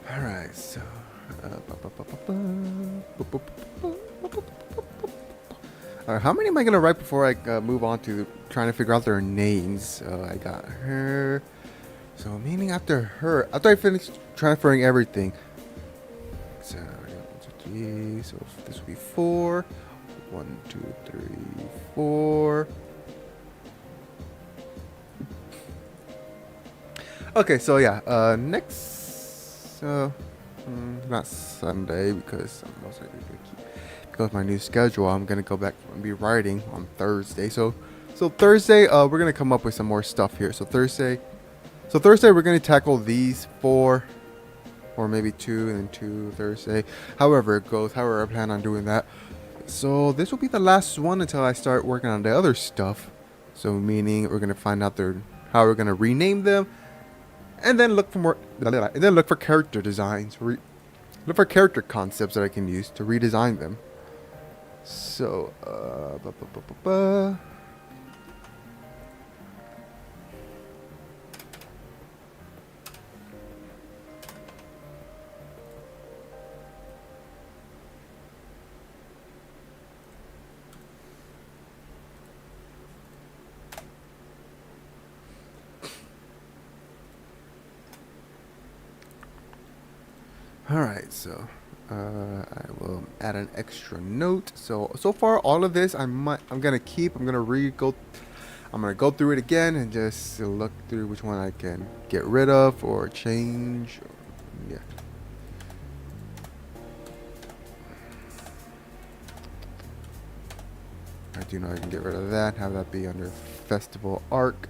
Alright, so alright, how many am I gonna write before I move on to trying to figure out their names? I got her. So meaning after her, after I finish transferring everything. So this will be 4. 1, 2, 3, 4. Okay, so yeah, next. Not Sunday because my new schedule. I'm gonna go back and be writing on Thursday. So Thursday, we're gonna come up with some more stuff here. So Thursday, we're gonna tackle these 4, or maybe 2 and then 2 Thursday. However it goes. However I plan on doing that. So this will be the last one until I start working on the other stuff. So meaning we're gonna find out how how we're gonna rename them, and then look for more. And then look for character designs. Look for character concepts that I can use to redesign them. So, alright, so I will add an extra note. So far all of this I'm gonna keep. I'm gonna go through it again and just look through which one I can get rid of or change. Yeah. I do know I can get rid of that. Have that be under Festival Arc.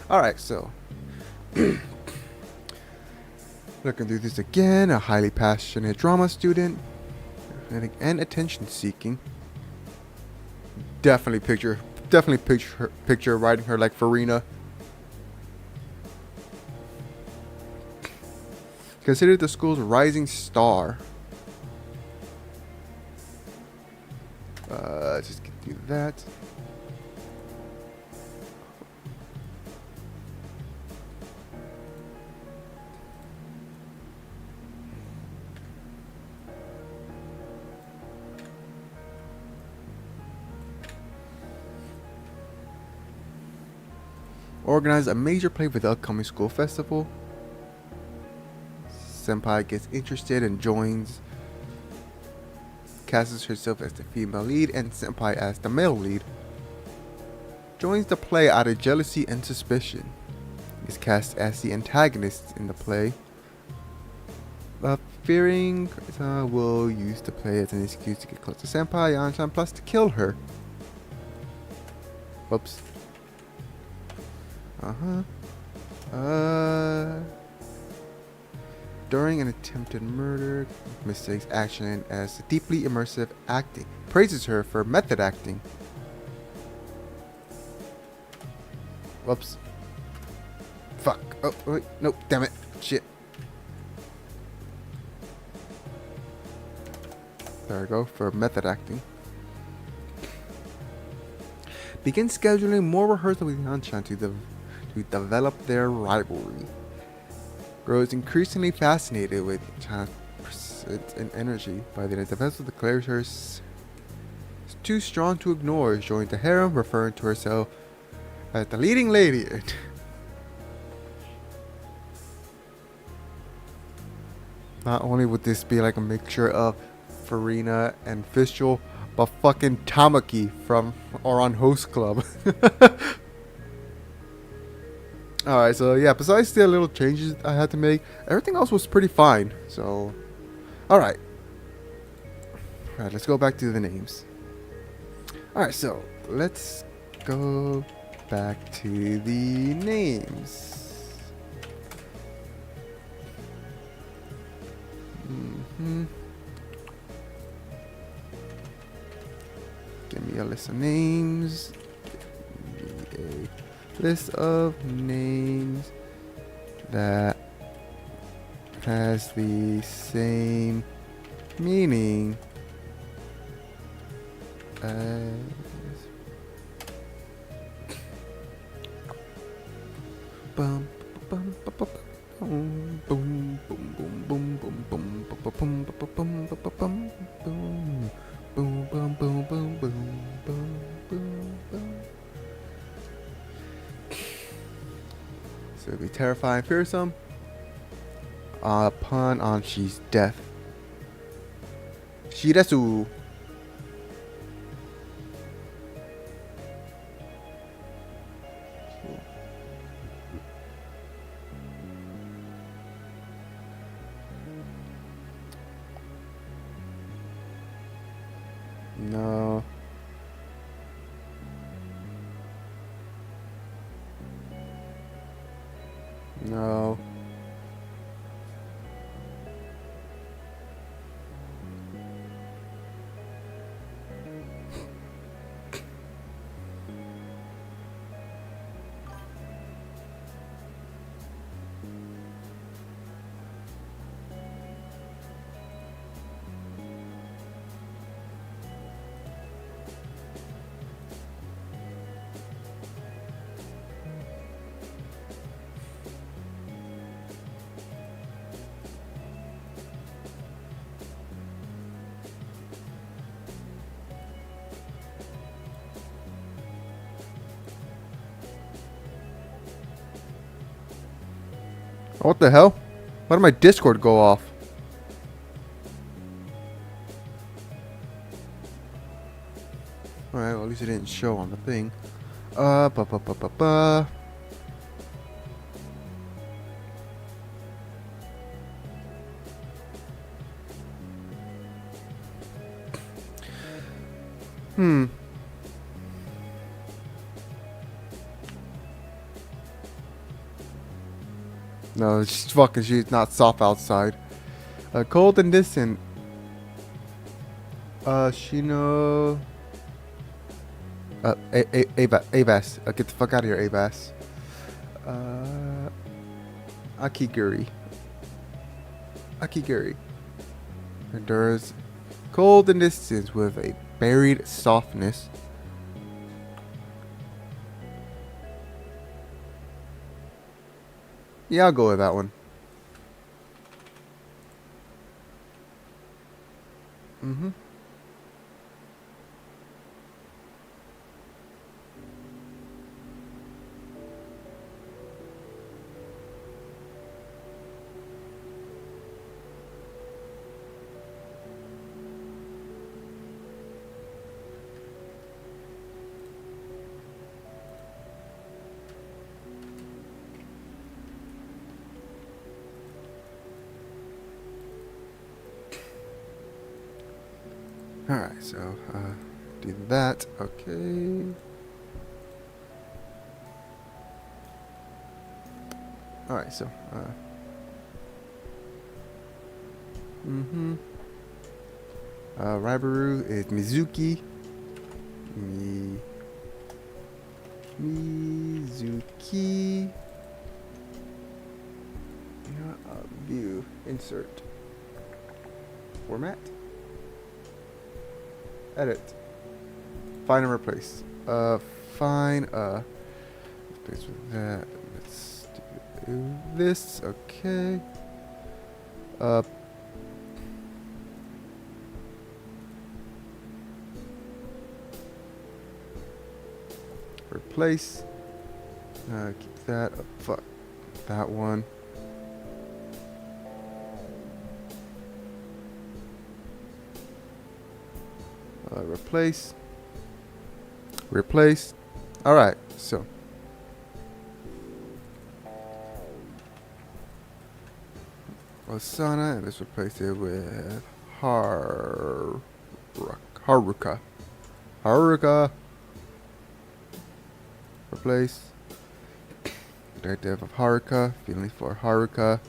Alright, so looking through this again, a highly passionate drama student and attention seeking. Definitely picture writing her like Farina. Considered the school's rising star. Just do that. Organize a major play for the upcoming school festival. Senpai gets interested and joins. Casts herself as the female lead and Senpai as the male lead. Joins the play out of jealousy and suspicion. Is cast as the antagonist in the play. Fearing will use the play as an excuse to get close to Senpai Yanshan plus to kill her. Whoops. During an attempted murder, mistakes action as deeply immersive acting. Praises her for method acting. Whoops. Fuck. Oh, wait. Nope. Damn it. Shit. There we go. For method acting. Begin scheduling more rehearsal with Yanshan to develop their rivalry. Grows increasingly fascinated with China's persistence and energy. By the end, the vessel declares her too strong to ignore. Joins the harem, referring to herself as the leading lady. Not only would this be like a mixture of Farina and Fischl, but fucking Tamaki from Oran Host Club. Alright, so yeah, besides the little changes I had to make, everything else was pretty fine. So, alright. Alright, let's go back to the names. Alright, so let's go back to the names. Give me a list of names. Give me a list of names that has the same meaning as bum bum bum bum boom boom boom boom boom boom boom boom boom boom boom boom boom boom boom boom boom boom boom. So it'll be terrifying, fearsome. Pun on she's deaf. Shiresu. No. No. What the hell? Why did my Discord go off? Alright, well at least it didn't show on the thing. Ba ba ba ba ba. Hmm. No, she's fucking. She's not soft outside. Cold and distant. Shino. Avas. Get the fuck out of here, Avas. Akiguri. Akiguri. Endures cold and distance with a buried softness. Yeah, I'll go with that one. Mm-hmm. Alright, so, do that. Okay. Alright, so, Raibaru is Mizuki. Mizuki. View. Insert. Format. Edit. Find and replace. Find, replace with that. Let's do this. Okay. Replace. Keep that. Fuck. That one. Replace. Replace. Alright, so. Osana, and let's replace it with Haruka. Haruka. Replace. Directive of Haruka. Feeling for Haruka.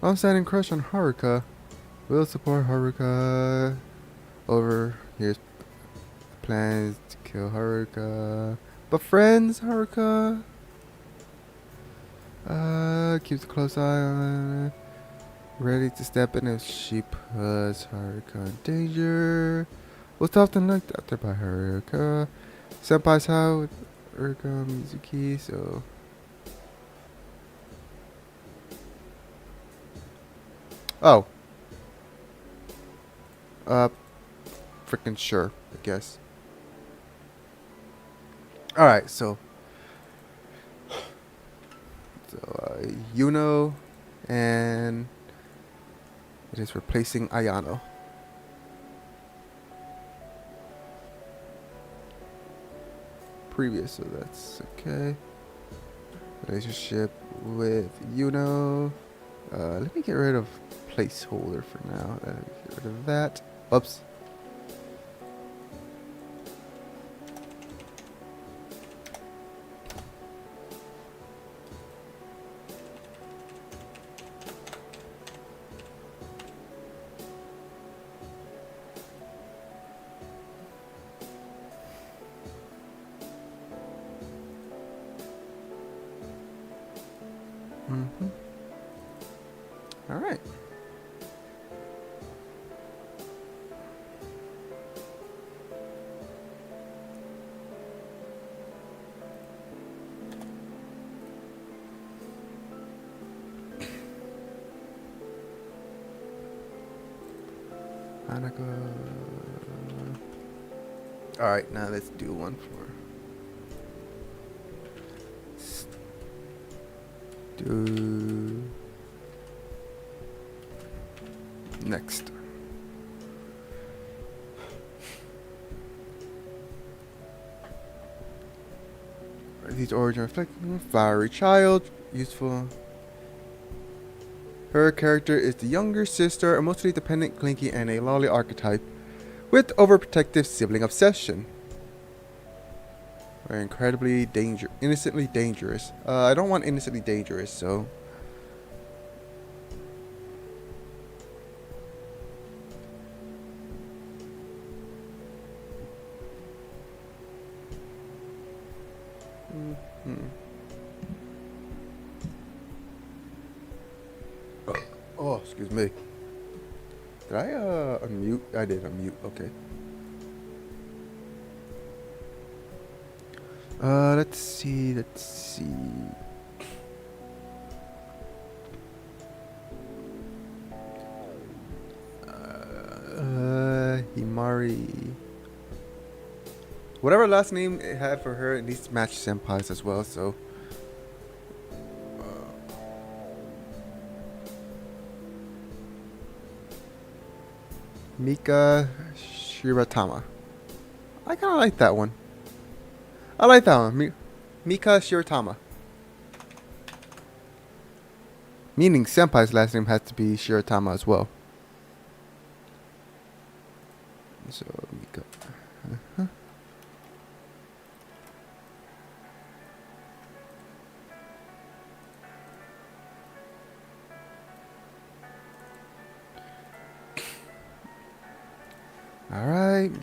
Long-standing crush on Haruka. Will support Haruka. Over here's plans to kill Haruka. But friends, Haruka. Keeps a close eye on it. Ready to step in if she puts Haruka in danger. Was often looked after by Haruka. Senpai's house with Haruka Mizuki, so. Oh. Freaking sure, I guess. Alright, so. Yuno, and it is replacing Ayano. Previous, so that's okay. Relationship with Yuno. Let me get rid of placeholder for now. Let me get rid of that. Oops. All right. All right, now let's do one for do next. These origins reflect fiery child, useful. Her character is the younger sister, emotionally dependent, clingy, and a lolly archetype with overprotective sibling obsession. Or incredibly innocently dangerous. I don't want innocently dangerous, so. Oh, excuse me. Did I unmute? I did unmute. Okay. Let's see. Himari. Whatever last name it had for her, it needs to match Senpai's as well, so. Mika Shiratama. I kind of like that one. I like that one. Mika Shiratama. Meaning Senpai's last name has to be Shiratama as well. So, Mika. Alright.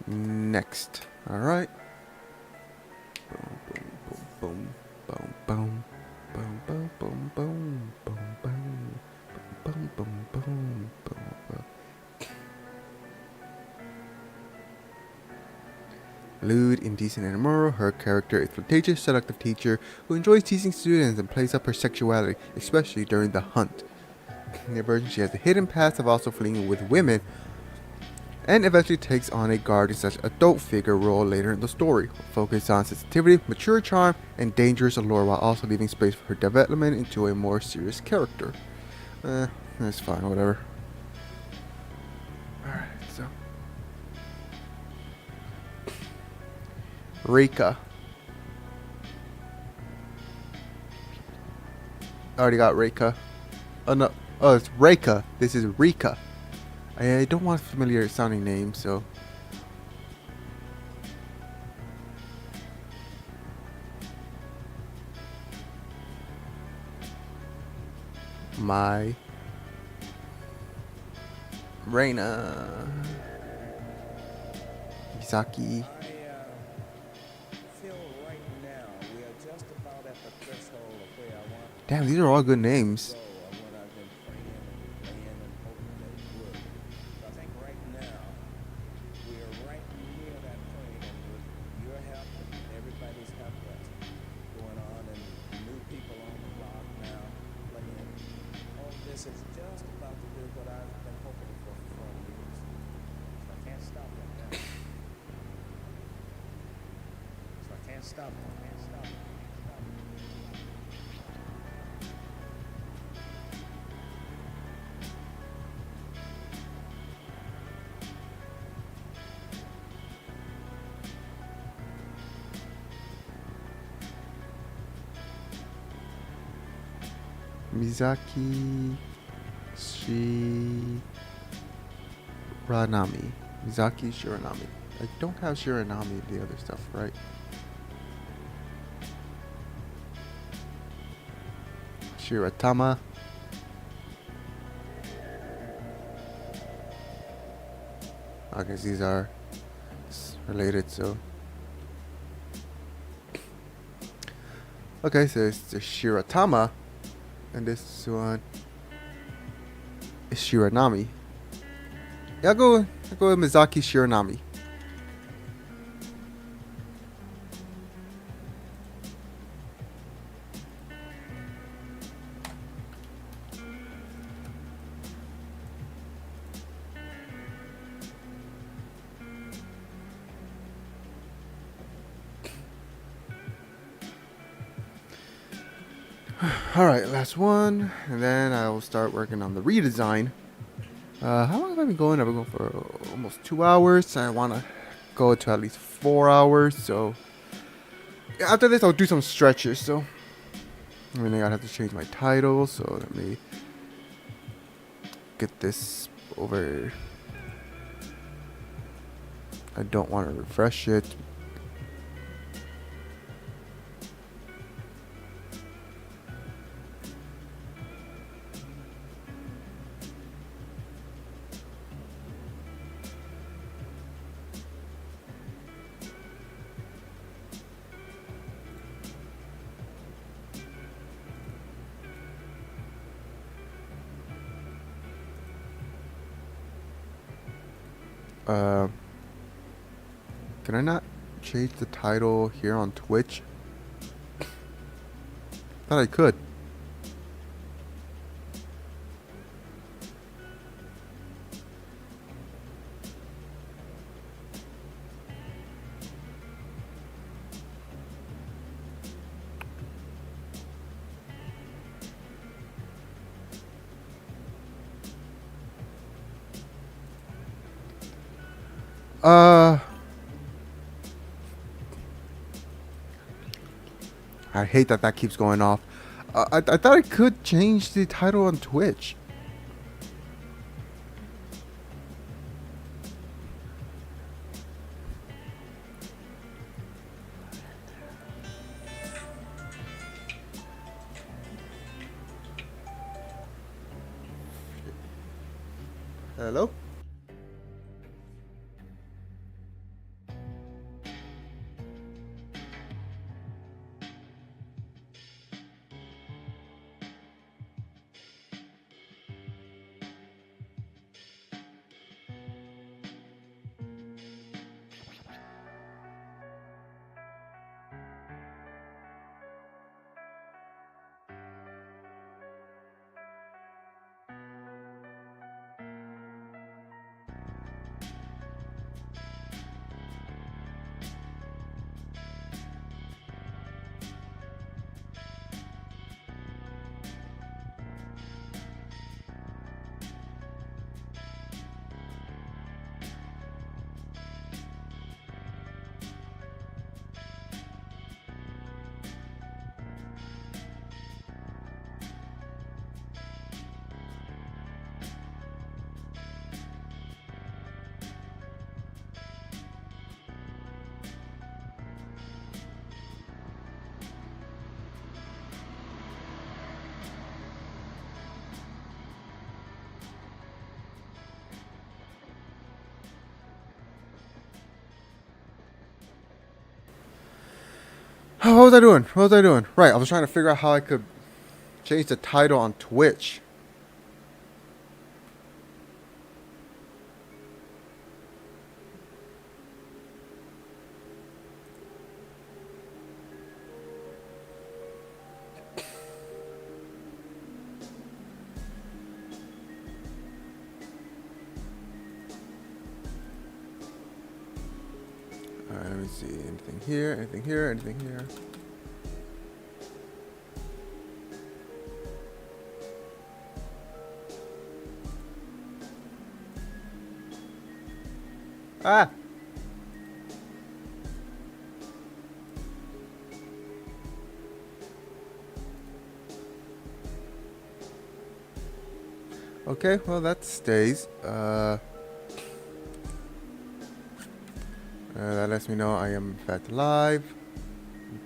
Next. Alright. Boom, boom, boom, boom, boom, boom, boom, boom, boom, boom, boom, boom, boom, boom, boom. Lewd, indecent, and immoral, her character is a flirtatious, seductive teacher who enjoys teasing students and plays up her sexuality, especially during the hunt. In the version, she has a hidden past of also flinging with women, and eventually takes on a guardian/adult figure role later in the story, focused on sensitivity, mature charm, and dangerous allure, while also leaving space for her development into a more serious character. That's fine, whatever. Alright, so. Rika. I already got Rika. Oh no. Oh, it's Reika. This is Rika. I don't want a familiar sounding name, so. My Reina. Misaki. Damn, these are all good names. Stop. Mizaki Shiranami. Mizaki Shiranami. I don't have Shiranami the other stuff, right? Shiratama. I guess these are related, so. Okay, so it's the Shiratama. And this one is Shiranami. Yeah, I'll go with Mizaki Shiranami. Alright, last one. And then I will start working on the redesign. How long have I been going? I've been going for almost 2 hours. I want to go to at least 4 hours. So after this, I'll do some stretches. So I mean, I have to change my title. So let me get this over. I don't want to refresh it. Can I not change the title here on Twitch? Thought I could. I hate that keeps going off. I thought I could change the title on Twitch. Hello? Oh, what was I doing? What was I doing? Right, I was trying to figure out how I could change the title on Twitch. Alright, let me see. Anything here? Anything here? Anything here? Ah! Okay, well that stays. That lets me know I am in fact live.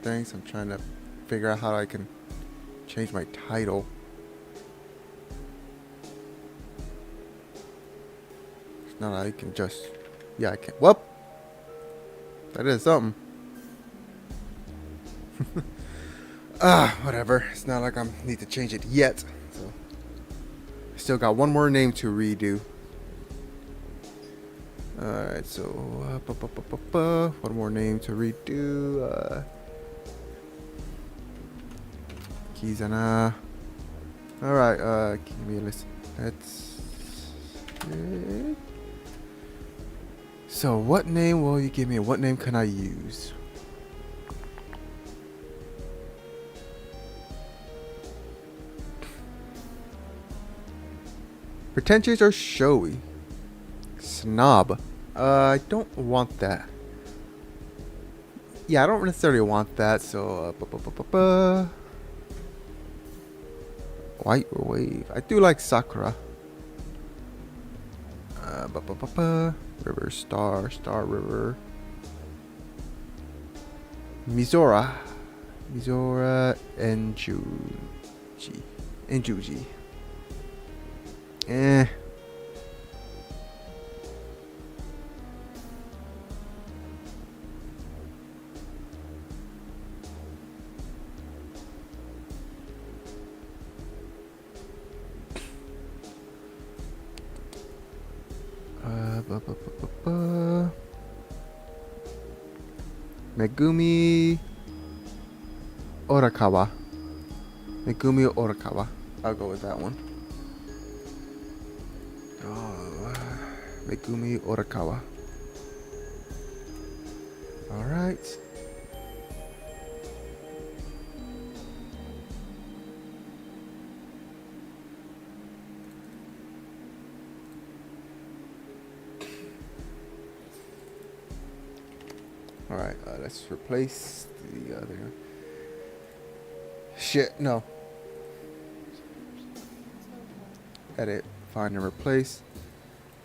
Thanks. I'm trying to figure out how I can change my title. It's not like I can just. Yeah, I can. Well, that is something. Whatever. It's not like I need to change it yet. So, still got one more name to redo. Alright, so one more name to redo. Kizana. Alright, give me a list. That's it. So what name will you give me? What name can I use? Pretentious or showy? Snob. I don't want that. Yeah, I don't necessarily want that, so... White wave. I do like Sakura. River, star, river. Mizora. Enjuji. Eh. Megumi Orakawa. I'll go with that one. Oh, Megumi Orakawa. Alright. Alright, let's replace the other. Shit, no. Edit, find and replace.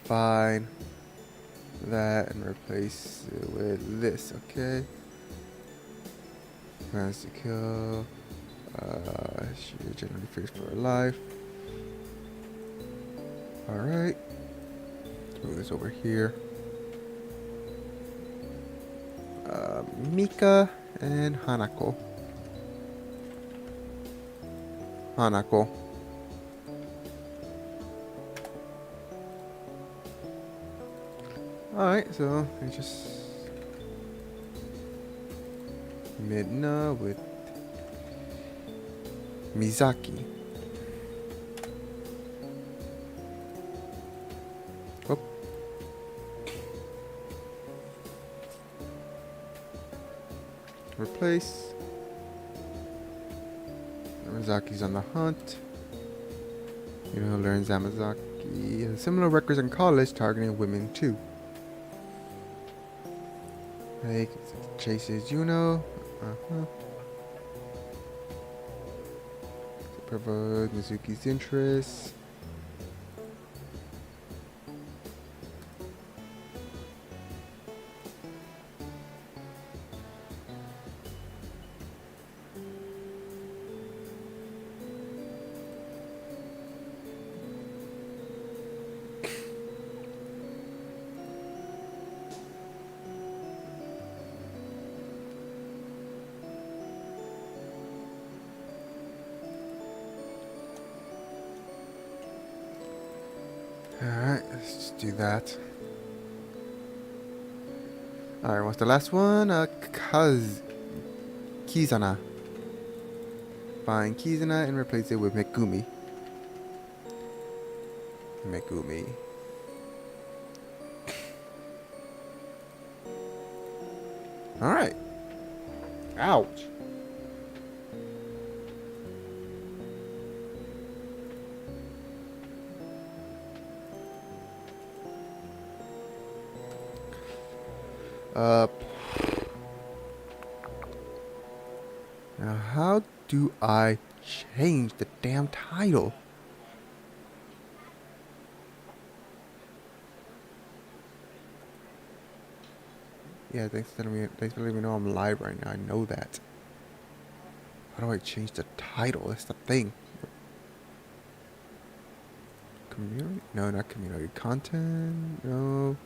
Find that and replace it with this, okay? Plans to kill. She generally fears for her life. Alright. Move this over here. Mika and Hanako. Alright, so I just Midna with Mizaki. Oh. Replace. Mizaki's on the hunt. You know, learns Amazaki has similar records in college targeting women too. Like chases Juno. To provoke Mizuki's interest. Alright, let's just do that. Alright, what's the last one? Kizana. Find Kizana and replace it with Megumi. Alright. Ouch. Now how do I change the damn title? Yeah, thanks for letting me know I'm live right now. I know that. How do I change the title? That's the thing. Community? No, not community. Content? No.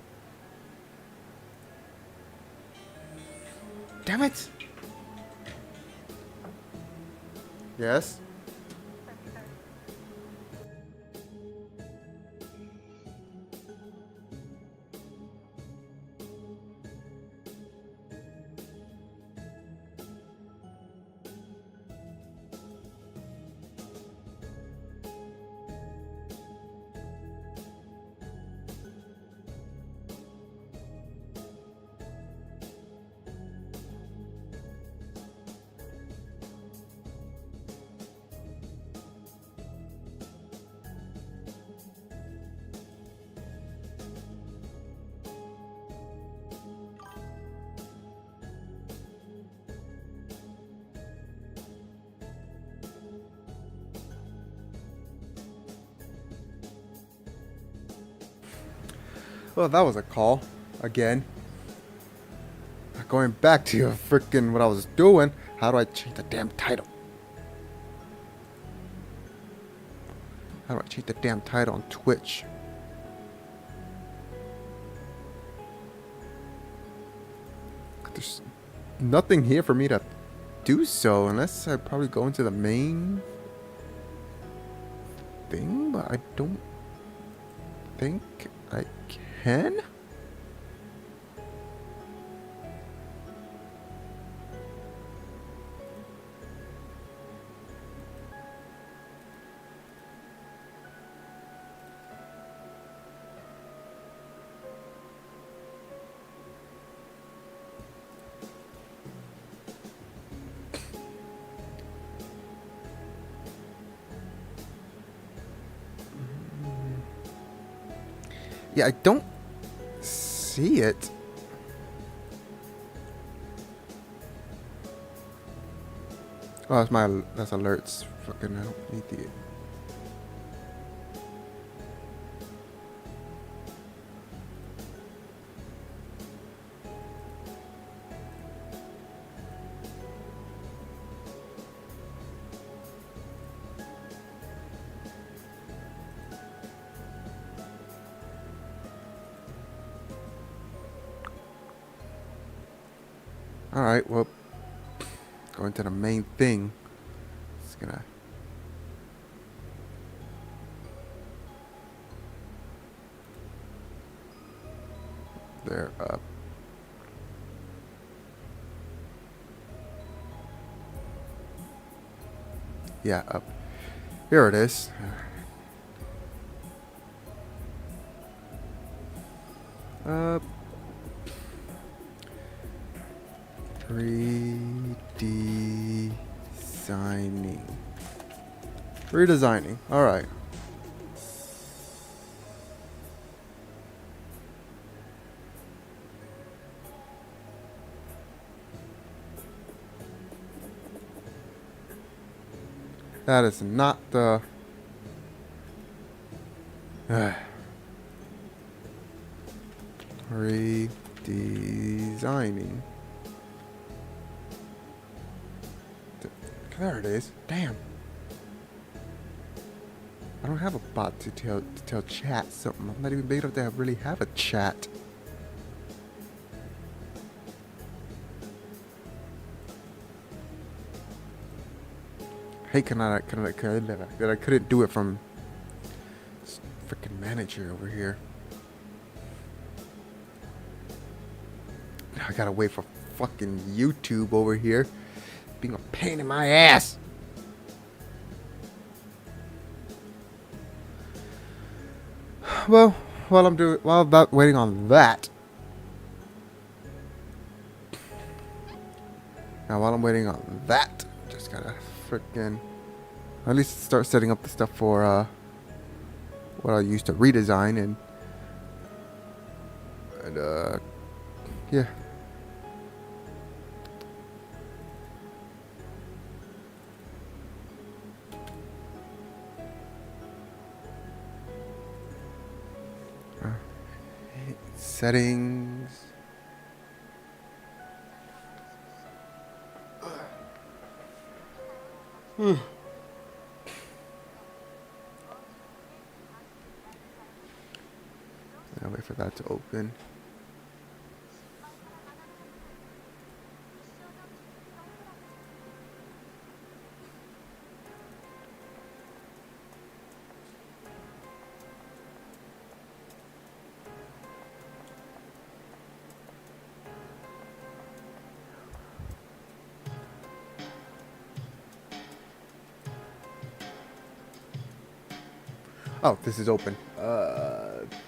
Damn it! Yes? Well, that was a call. Again. Going back to freaking what I was doing. How do I change the damn title? How do I change the damn title on Twitch? There's nothing here for me to do so unless I probably go into the main thing, but I don't think I can. Yeah, I don't see it. Oh, that's alerts. Fucking I don't need the. Alright, well, going to the main thing. It's gonna. There, up. Yeah, up. Here it is. Up. 3D designing. Redesigning. Alright. That is not the. Redesigning. There it is. Damn. I don't have a bot to tell chat something. I'm not even big enough to really have a chat. Hey, that I couldn't do it from this freaking manager over here. I gotta wait for fucking YouTube over here being a pain in my ass. Well, while I'm waiting on that. Now, while I'm waiting on that, just gotta freaking at least start setting up the stuff for what I used to redesign and yeah. Settings. Now wait for that to open. Oh, this is open.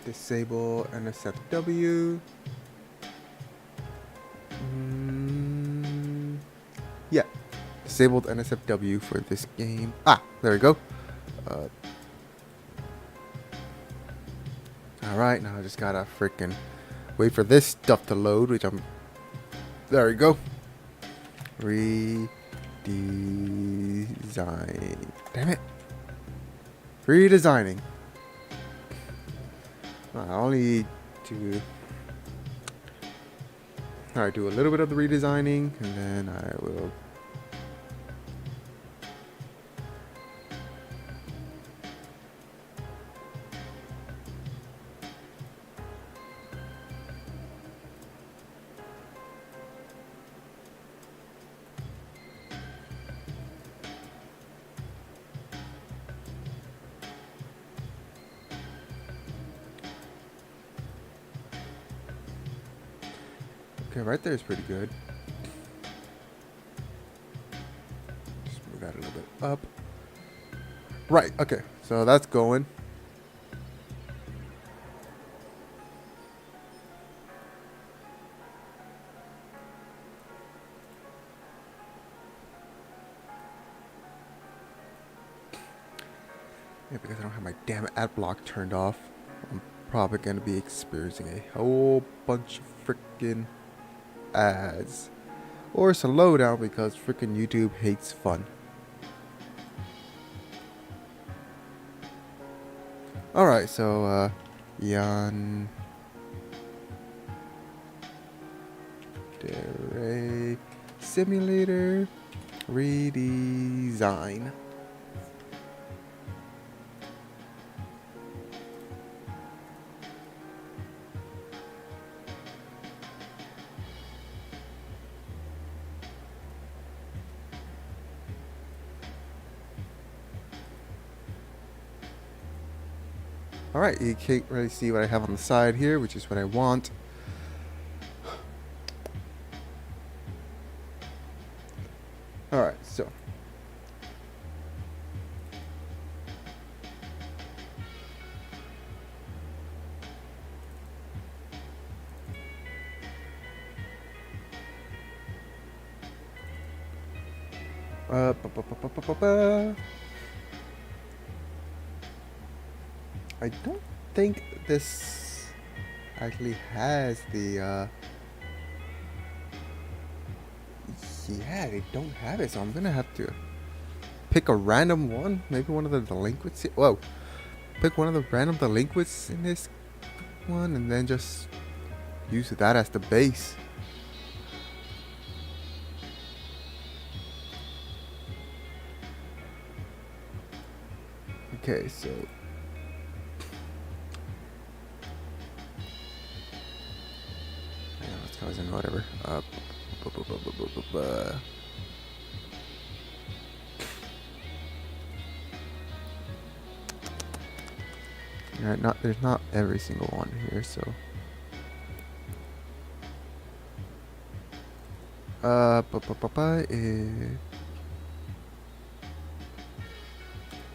Disable NSFW. Yeah, disabled NSFW for this game. Ah, there we go. Alright, now I just gotta freaking wait for this stuff to load, which I'm. There we go. Redesign. Damn it. Redesigning. I only need to do a little bit of the redesigning, and then I will okay, right there is pretty good. Just move that a little bit up. Right, okay, so that's going. Yeah, because I don't have my damn ad block turned off, I'm probably going to be experiencing a whole bunch of freaking ads. Or slowdown because freaking YouTube hates fun. Alright, so, Yandere Simulator Redesign. Alright, you can't really see what I have on the side here, which is what I want. Alright, so. Ba, ba, ba, ba, ba, ba. I don't think this actually has the, yeah, they don't have it, so I'm gonna have to pick a random one, maybe one of the delinquents. Whoa, pick one of the random delinquents in this one, and then just use that as the base. Okay, so let's go in whatever. Alright, there's not every single one here, so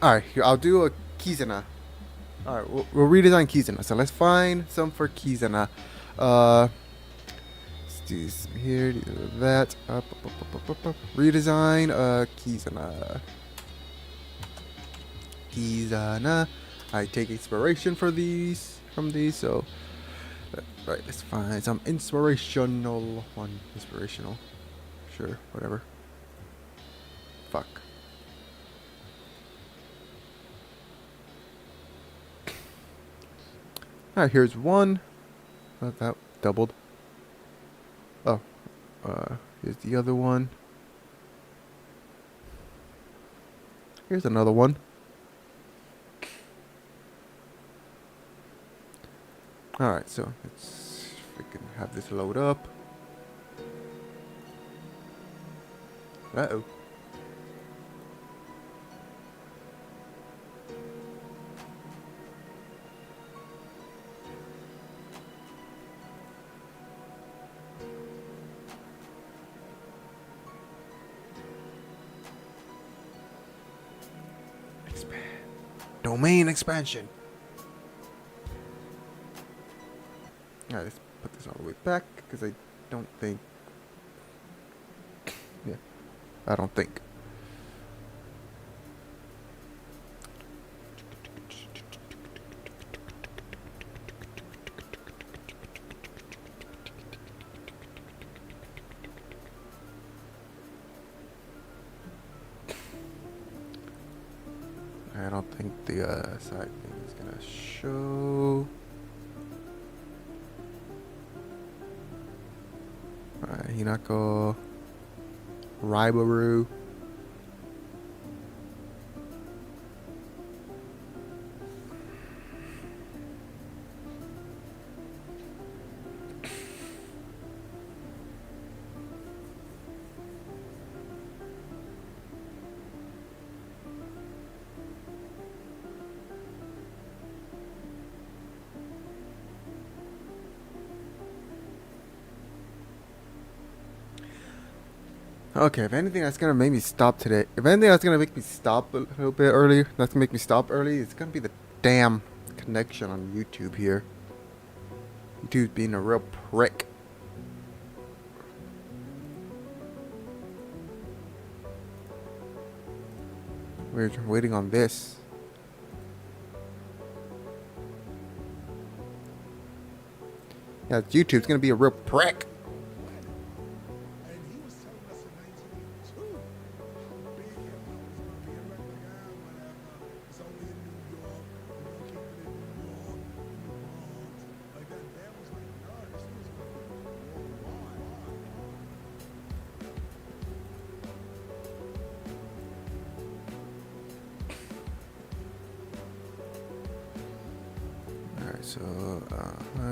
alright, here I'll do a Kizuna. Alright, we'll redesign Kizuna. So let's find some for Kizuna. Let's do some here, do that. Redesign Kizuna. Kizuna. I take inspiration from these, so right, let's find some inspirational one. Inspirational. Sure, whatever. Fuck. Alright, here's one. That doubled. Oh. Here's the other one. Here's another one. Alright, so let's freaking have this load up. Uh-oh. Expand. Domain expansion. Alright, let's put this all the way back, because I don't think... Yeah, I don't think. I don't think the side thing is gonna show. Hinako. Raibaru. Okay, if anything that's gonna make me stop today, if anything that's gonna make me stop a little bit early, that's gonna make me stop early, it's gonna be the damn connection on YouTube here. YouTube's being a real prick. We're waiting on this. Yeah, YouTube's gonna be a real prick. Alright, so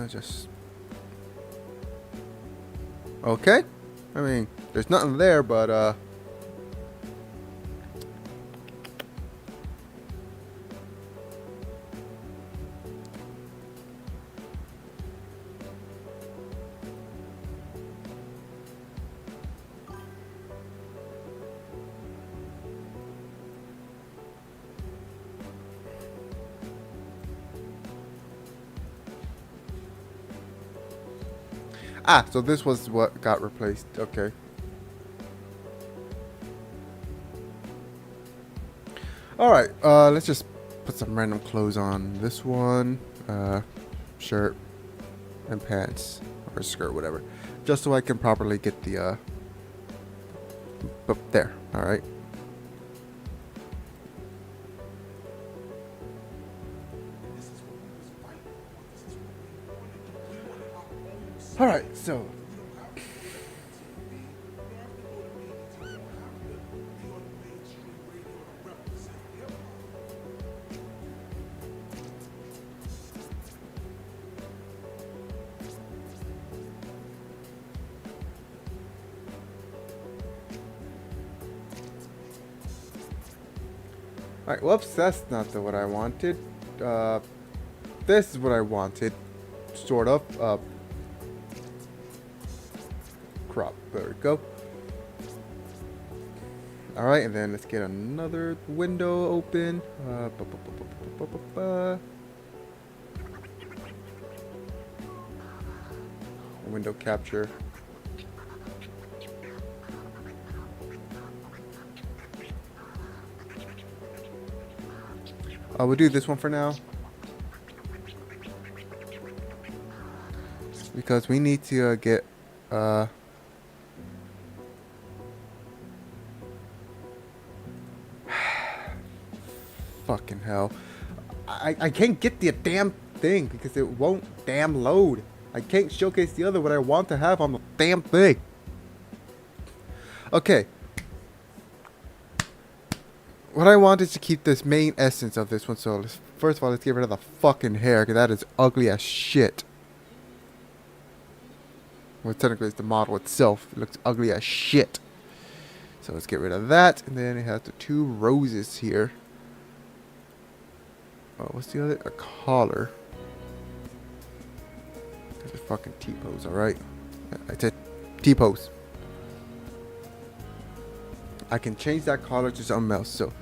just okay. I mean, there's nothing there, but so this was what got replaced. Okay. Alright, let's just put some random clothes on. This one, shirt and pants, or skirt, whatever. Just so I can properly get the, up there, alright. Alright, so alright, whoops, that's not what I wanted. This is what I wanted, sort of. Crop, there we go. Alright, and then let's get another window open. Window capture. We'll do this one for now. Because we need to get fucking hell. I can't get the damn thing because it won't damn load. I can't showcase the other what I want to have on the damn thing. Okay. What I want is to keep this main essence of this one. So first of all, let's get rid of the fucking hair because that is ugly as shit. Well, technically it's the model itself. It looks ugly as shit. So let's get rid of that. And then it has the two roses here. Oh, what's the other? A collar. There's a fucking T-pose, alright? I said T-pose. I can change that collar to something else. So,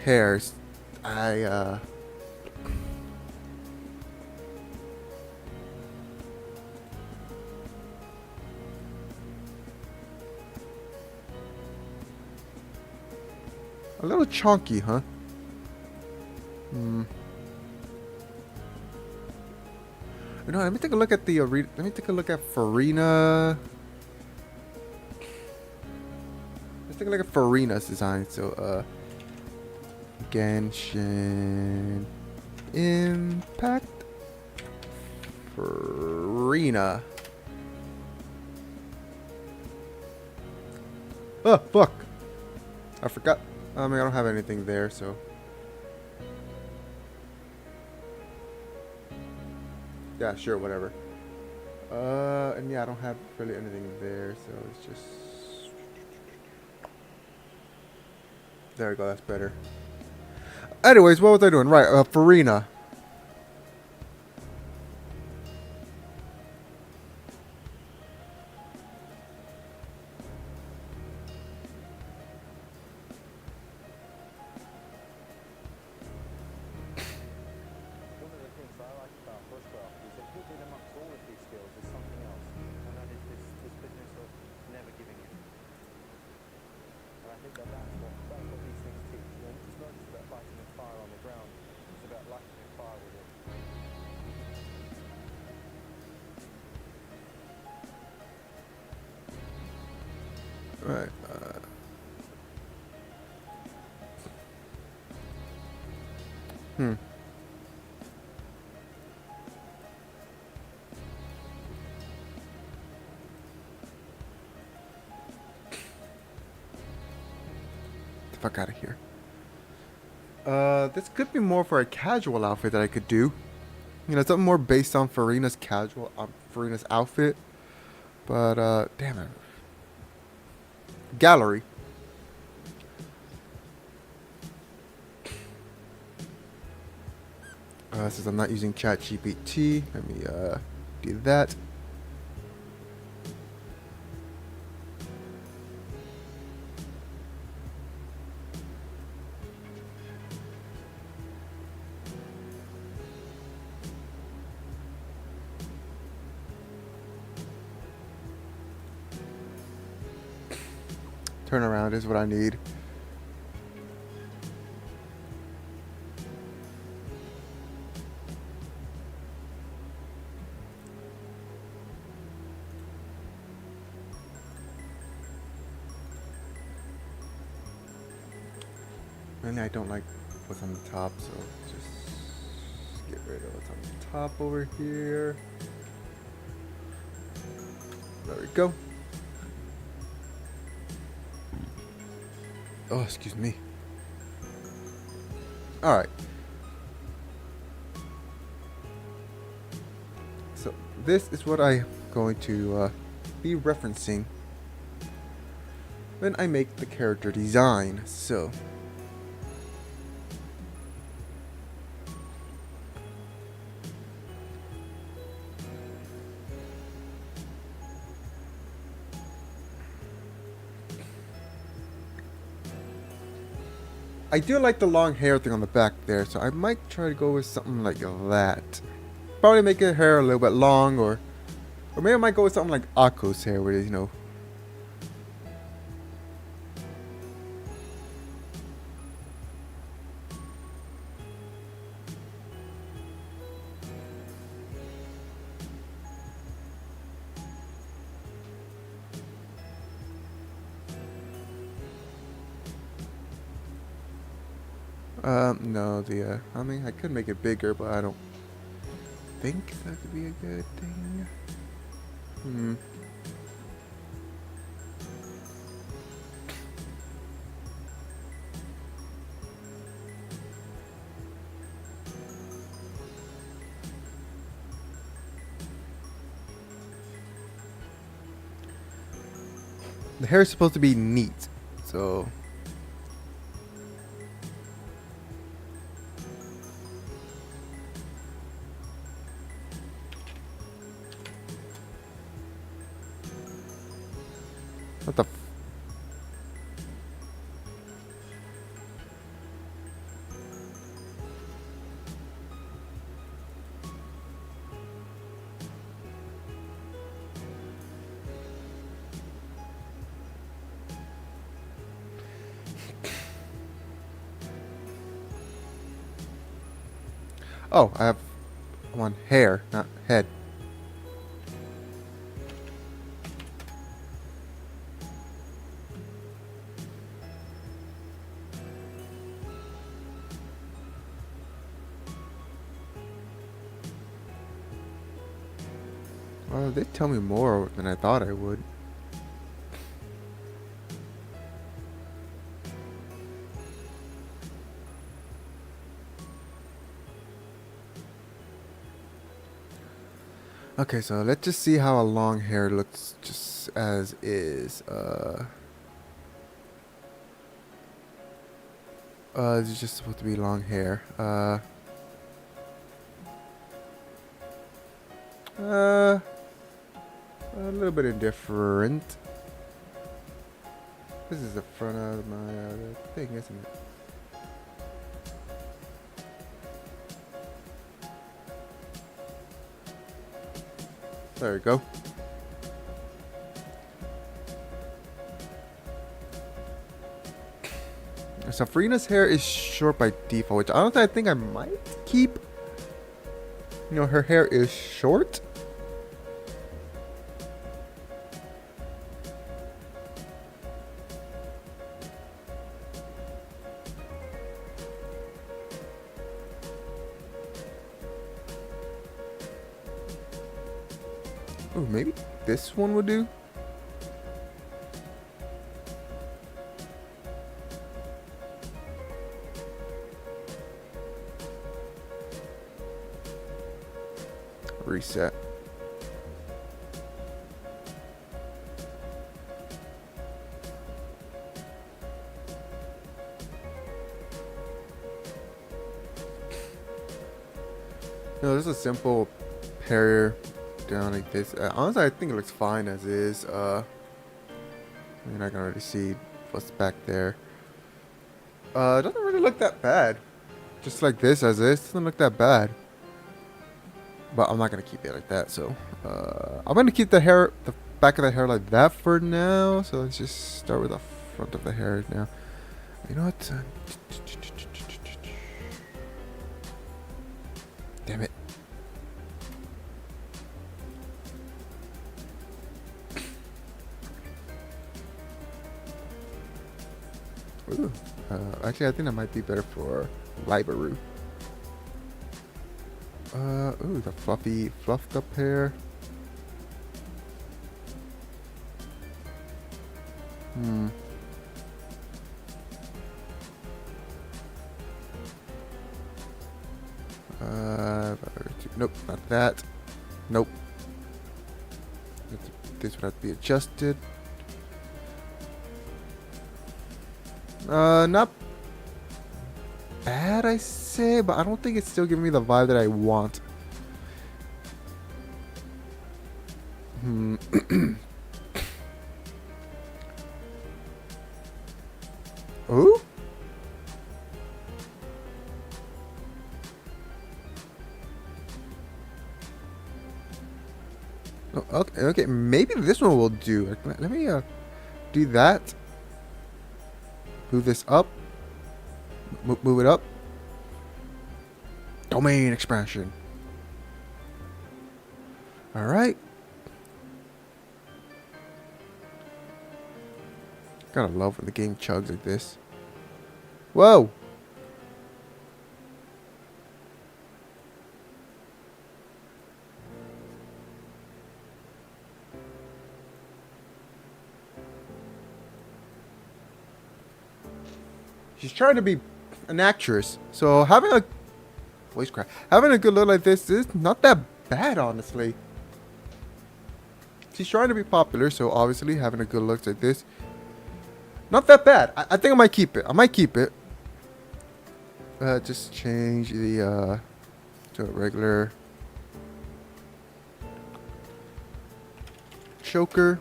hairs. A little chunky, huh? You know, let me take a look at the let me take a look at Farina. Let's take a look at Farina's design. So, Genshin Impact Farina. Oh, fuck. I forgot. I mean, I don't have anything there, so. Yeah, sure, whatever. And yeah, I don't have really anything there, so it's just. There we go, that's better. Anyways, what was I doing? Right, Farina. One of the things that I like about bushcraft is that hidden amongst all of these skills is something else, and that is this business of never giving in. And I think that that's what these things teach. You know, it's not just about fighting a fire on the ground, it's about lighting a fire within. Right. Hmm. The fuck out of here. This could be more for a casual outfit that I could do. You know, something more based on Farina's Farina's outfit. But, damn it. Gallery. Since I'm not using ChatGPT, let me, do that. Turnaround is what I need. Mainly I don't like what's on the top, so just get rid of what's on the top over here. There we go. Oh, excuse me. Alright. So, this is what I'm going to be referencing when I make the character design. So, I do like the long hair thing on the back there, so I might try to go with something like that. Probably make her hair a little bit long, or maybe I might go with something like Akko's hair, where you know. No, I mean, I could make it bigger, but I don't think that could be a good thing. Hmm. The hair is supposed to be neat, so. What the? Oh, I want hair, not head. Well, they tell me more than I thought I would. Okay, so let's just see how a long hair looks just as is. This is just supposed to be long hair. A little bit indifferent. This is the front of my thing, isn't it? There we go. Safrina's hair is short by default, which honestly I think I might keep. You know, her hair is short. Oh, maybe this one would do. Reset. No, this is a simple pair down like this. Honestly, I think it looks fine as is. I mean, I can already see what's back there. It doesn't really look that bad. Just like this as is, doesn't look that bad. But I'm not gonna keep it like that. So I'm gonna keep the hair, the back of the hair like that for now. So let's just start with the front of the hair now. You know what? Damn it. Ooh. Actually, I think that might be better for Libaru. Ooh, the fluffy, fluffed up hair. Hmm. Nope, not that. Nope. This would have to be adjusted. Not bad, I say, but I don't think it's still giving me the vibe that I want. Hmm. Ooh? Oh, okay, okay, maybe this one will do. Let me do that. Move this up. Move it up. Domain expansion. All right. Gotta love when the game chugs like this. Whoa. She's trying to be an actress, so having a voice crack, having a good look like this is not that bad, honestly. She's trying to be popular, so obviously having a good look like this, not that bad. I think I might keep it. I might keep it. Just change the to a regular choker.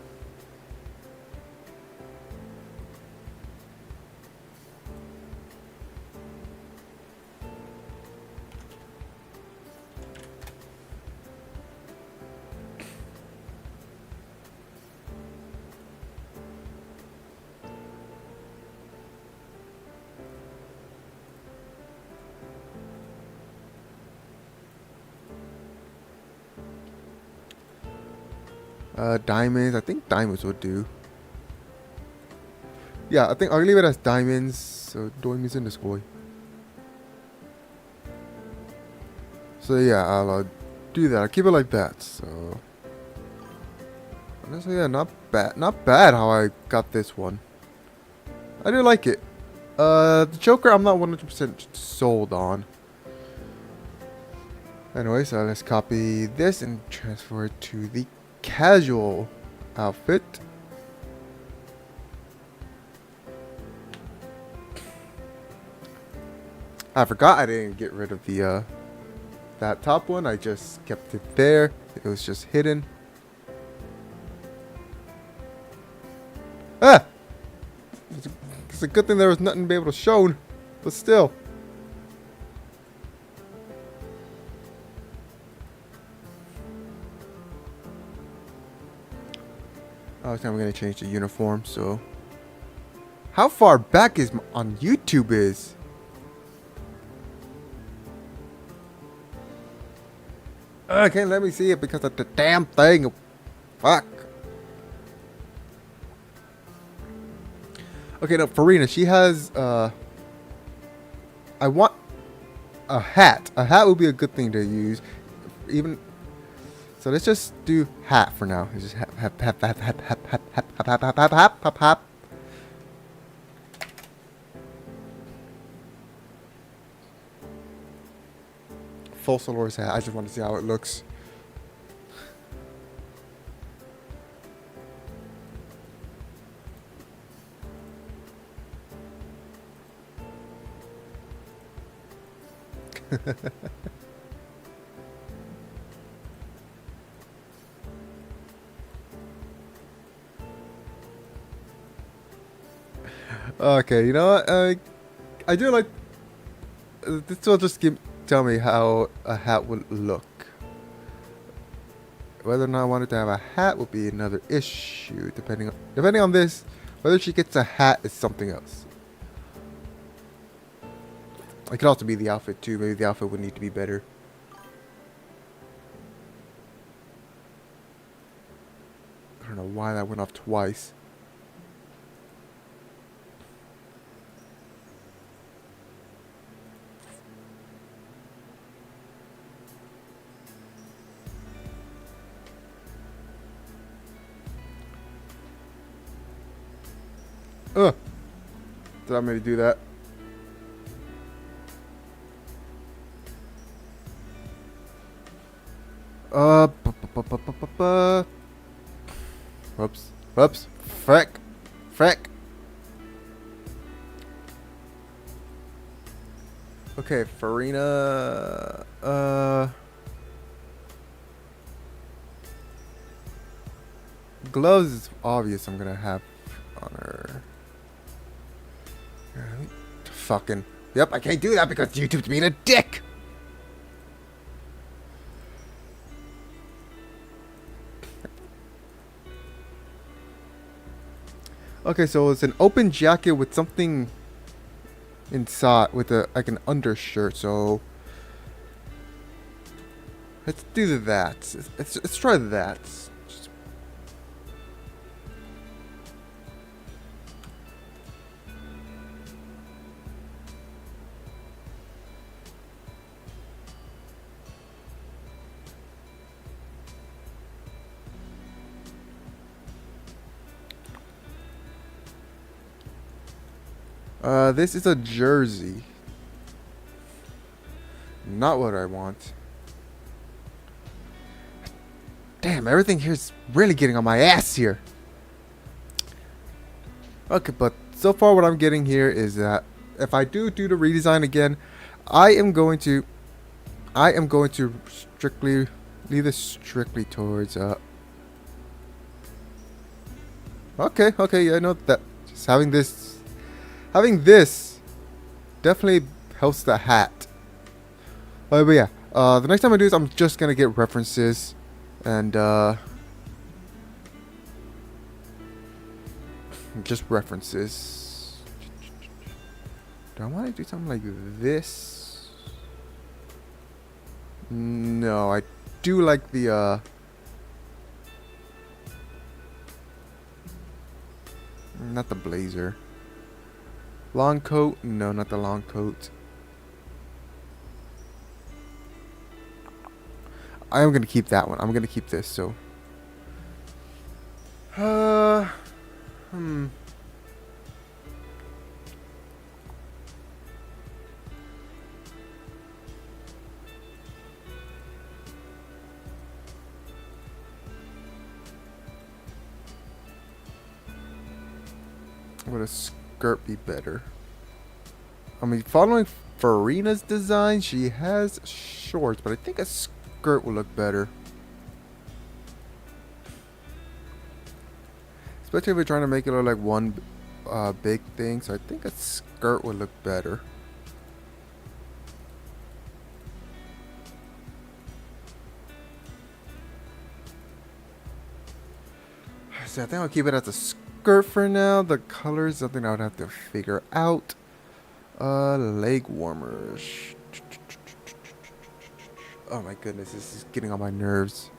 Diamonds. I think diamonds would do. Yeah, I think I'll leave it as diamonds. So diamonds in this boy. So yeah, I'll do that. I'll keep it like that. So honestly, yeah, not bad. Not bad how I got this one. I do like it. The Joker, I'm not 100% sold on. Anyway, so let's copy this and transfer it to the casual outfit. I forgot I didn't get rid of the that top one. I just kept it there. It was just hidden. Ah! It's a good thing there was nothing to be able to show, but still. Oh, I'm gonna change the uniform. So, how far back is on YouTube is? Can't let me see it because of the damn thing. Fuck. Okay, no, Farina, she has, I want a hat. A hat would be a good thing to use. Even, so let's just do hat for now. It's just hat. Full Solar's hat. I just want to see how it looks. Okay, you know what? I do like. This will just tell me how a hat would look. Whether or not I wanted to have a hat would be another issue, depending on this. Whether she gets a hat is something else. It could also be the outfit too. Maybe the outfit would need to be better. I don't know why that went off twice. Ugh. Did I maybe do that? Whoops. Whoops. Frick. Frick. Okay, Farina. Gloves is obvious I'm gonna have on her. Fucking. Yep, I can't do that because YouTube's being a dick! Okay, so it's an open jacket with something inside, with like an undershirt, so let's do that. Let's try that. This is a jersey. Not what I want. Damn, everything here's really getting on my ass here. Okay, but so far what I'm getting here is that if I do the redesign again, I am going to strictly leave this strictly towards okay, yeah, I know that just having this definitely helps the hat. But yeah, the next time I do this, I'm just gonna get references and just references. Do I want to do something like this? No, I do like the not the blazer. Long coat? No, not the long coat. I am gonna keep that one. I'm gonna keep this. So, would a skirt be better? I mean, following Farina's design, she has shorts, but I think a skirt would look better. Especially if we're trying to make it look like one big thing, so I think a skirt would look better. So I think I'll keep it as a skirt for now. The color is something I would have to figure out. Leg warmers. Oh my goodness, this is getting on my nerves.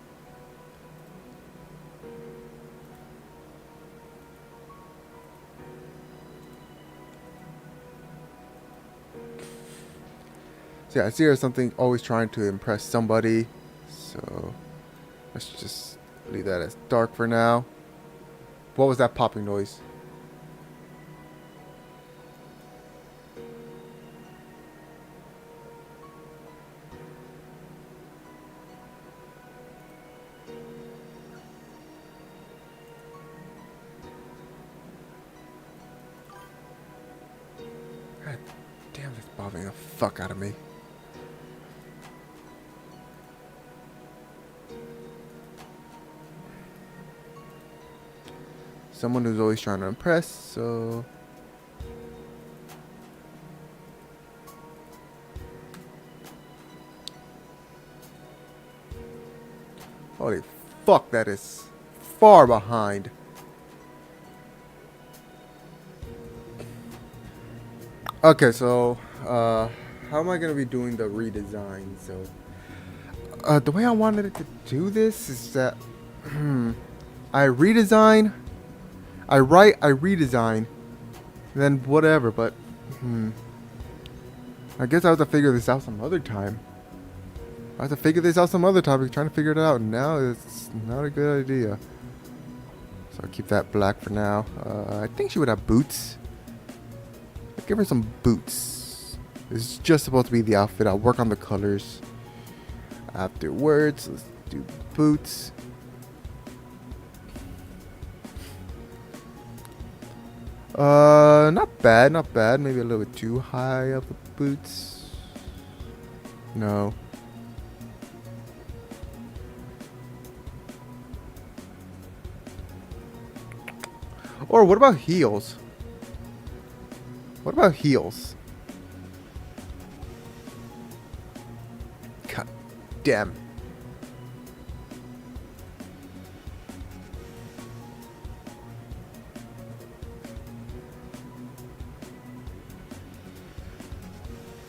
So yeah, I see her as something always trying to impress somebody. So let's just leave that as dark for now. What was that popping noise? God damn, that's bothering the fuck out of me. Someone who's always trying to impress, so... Holy fuck, that is far behind. Okay, so, how am I gonna be doing the redesign? So, the way I wanted it to do this is that, I redesign, I write, I redesign, then whatever, but, I guess I have to figure this out some other time. I have to figure this out some other time. We're trying to figure it out now. It's not a good idea. So I'll keep that black for now. I think she would have boots. I'll give her some boots. This is just supposed to be the outfit. I'll work on the colors afterwards. Let's do boots. Not bad, not bad. Maybe a little bit too high up the boots. No. Or what about heels? What about heels? God damn.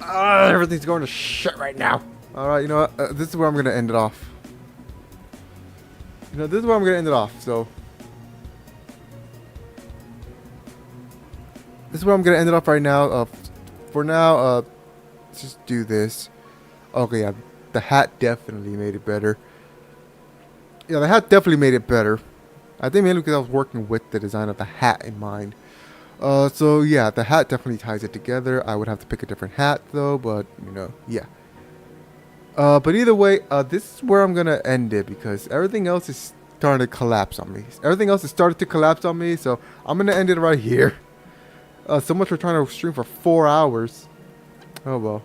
Everything's going to shit right now. Alright, you know what? This is where I'm going to end it off. You know, this is where I'm going to end it off, so... This is where I'm going to end it off right now. For now, let's just do this. Okay, yeah, the hat definitely made it better. Yeah, the hat definitely made it better. I think mainly because I was working with the design of the hat in mind. So yeah, the hat definitely ties it together. I would have to pick a different hat though, but you know, yeah. But either way, this is where I'm gonna end it because everything else is starting to collapse on me. Everything else has started to collapse on me, so I'm gonna end it right here. So much for trying to stream for 4 hours. Oh well.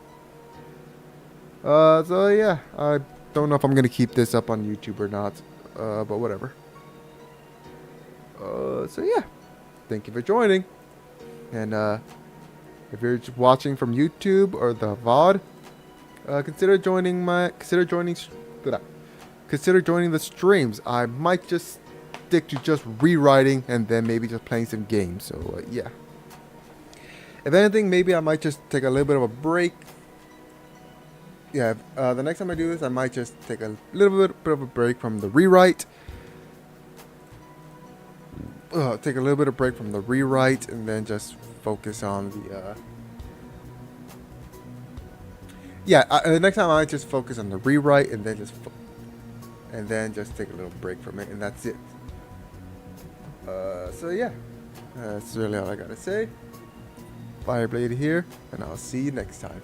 So yeah, I don't know if I'm gonna keep this up on YouTube or not. But whatever. So yeah, thank you for joining. And if you're watching from YouTube or the VOD, consider joining the streams. I might just stick to just rewriting and then maybe just playing some games. So yeah. If anything, maybe I might just take a little bit of a break. Yeah, the next time I do this, I might just take a little bit of a break from the rewrite. Take a little bit of break from the rewrite and then just focus on the the next time I just focus on the rewrite and then just take a little break from it, and that's it. So yeah, that's really all I gotta say. Fireblade here, and I'll see you next time.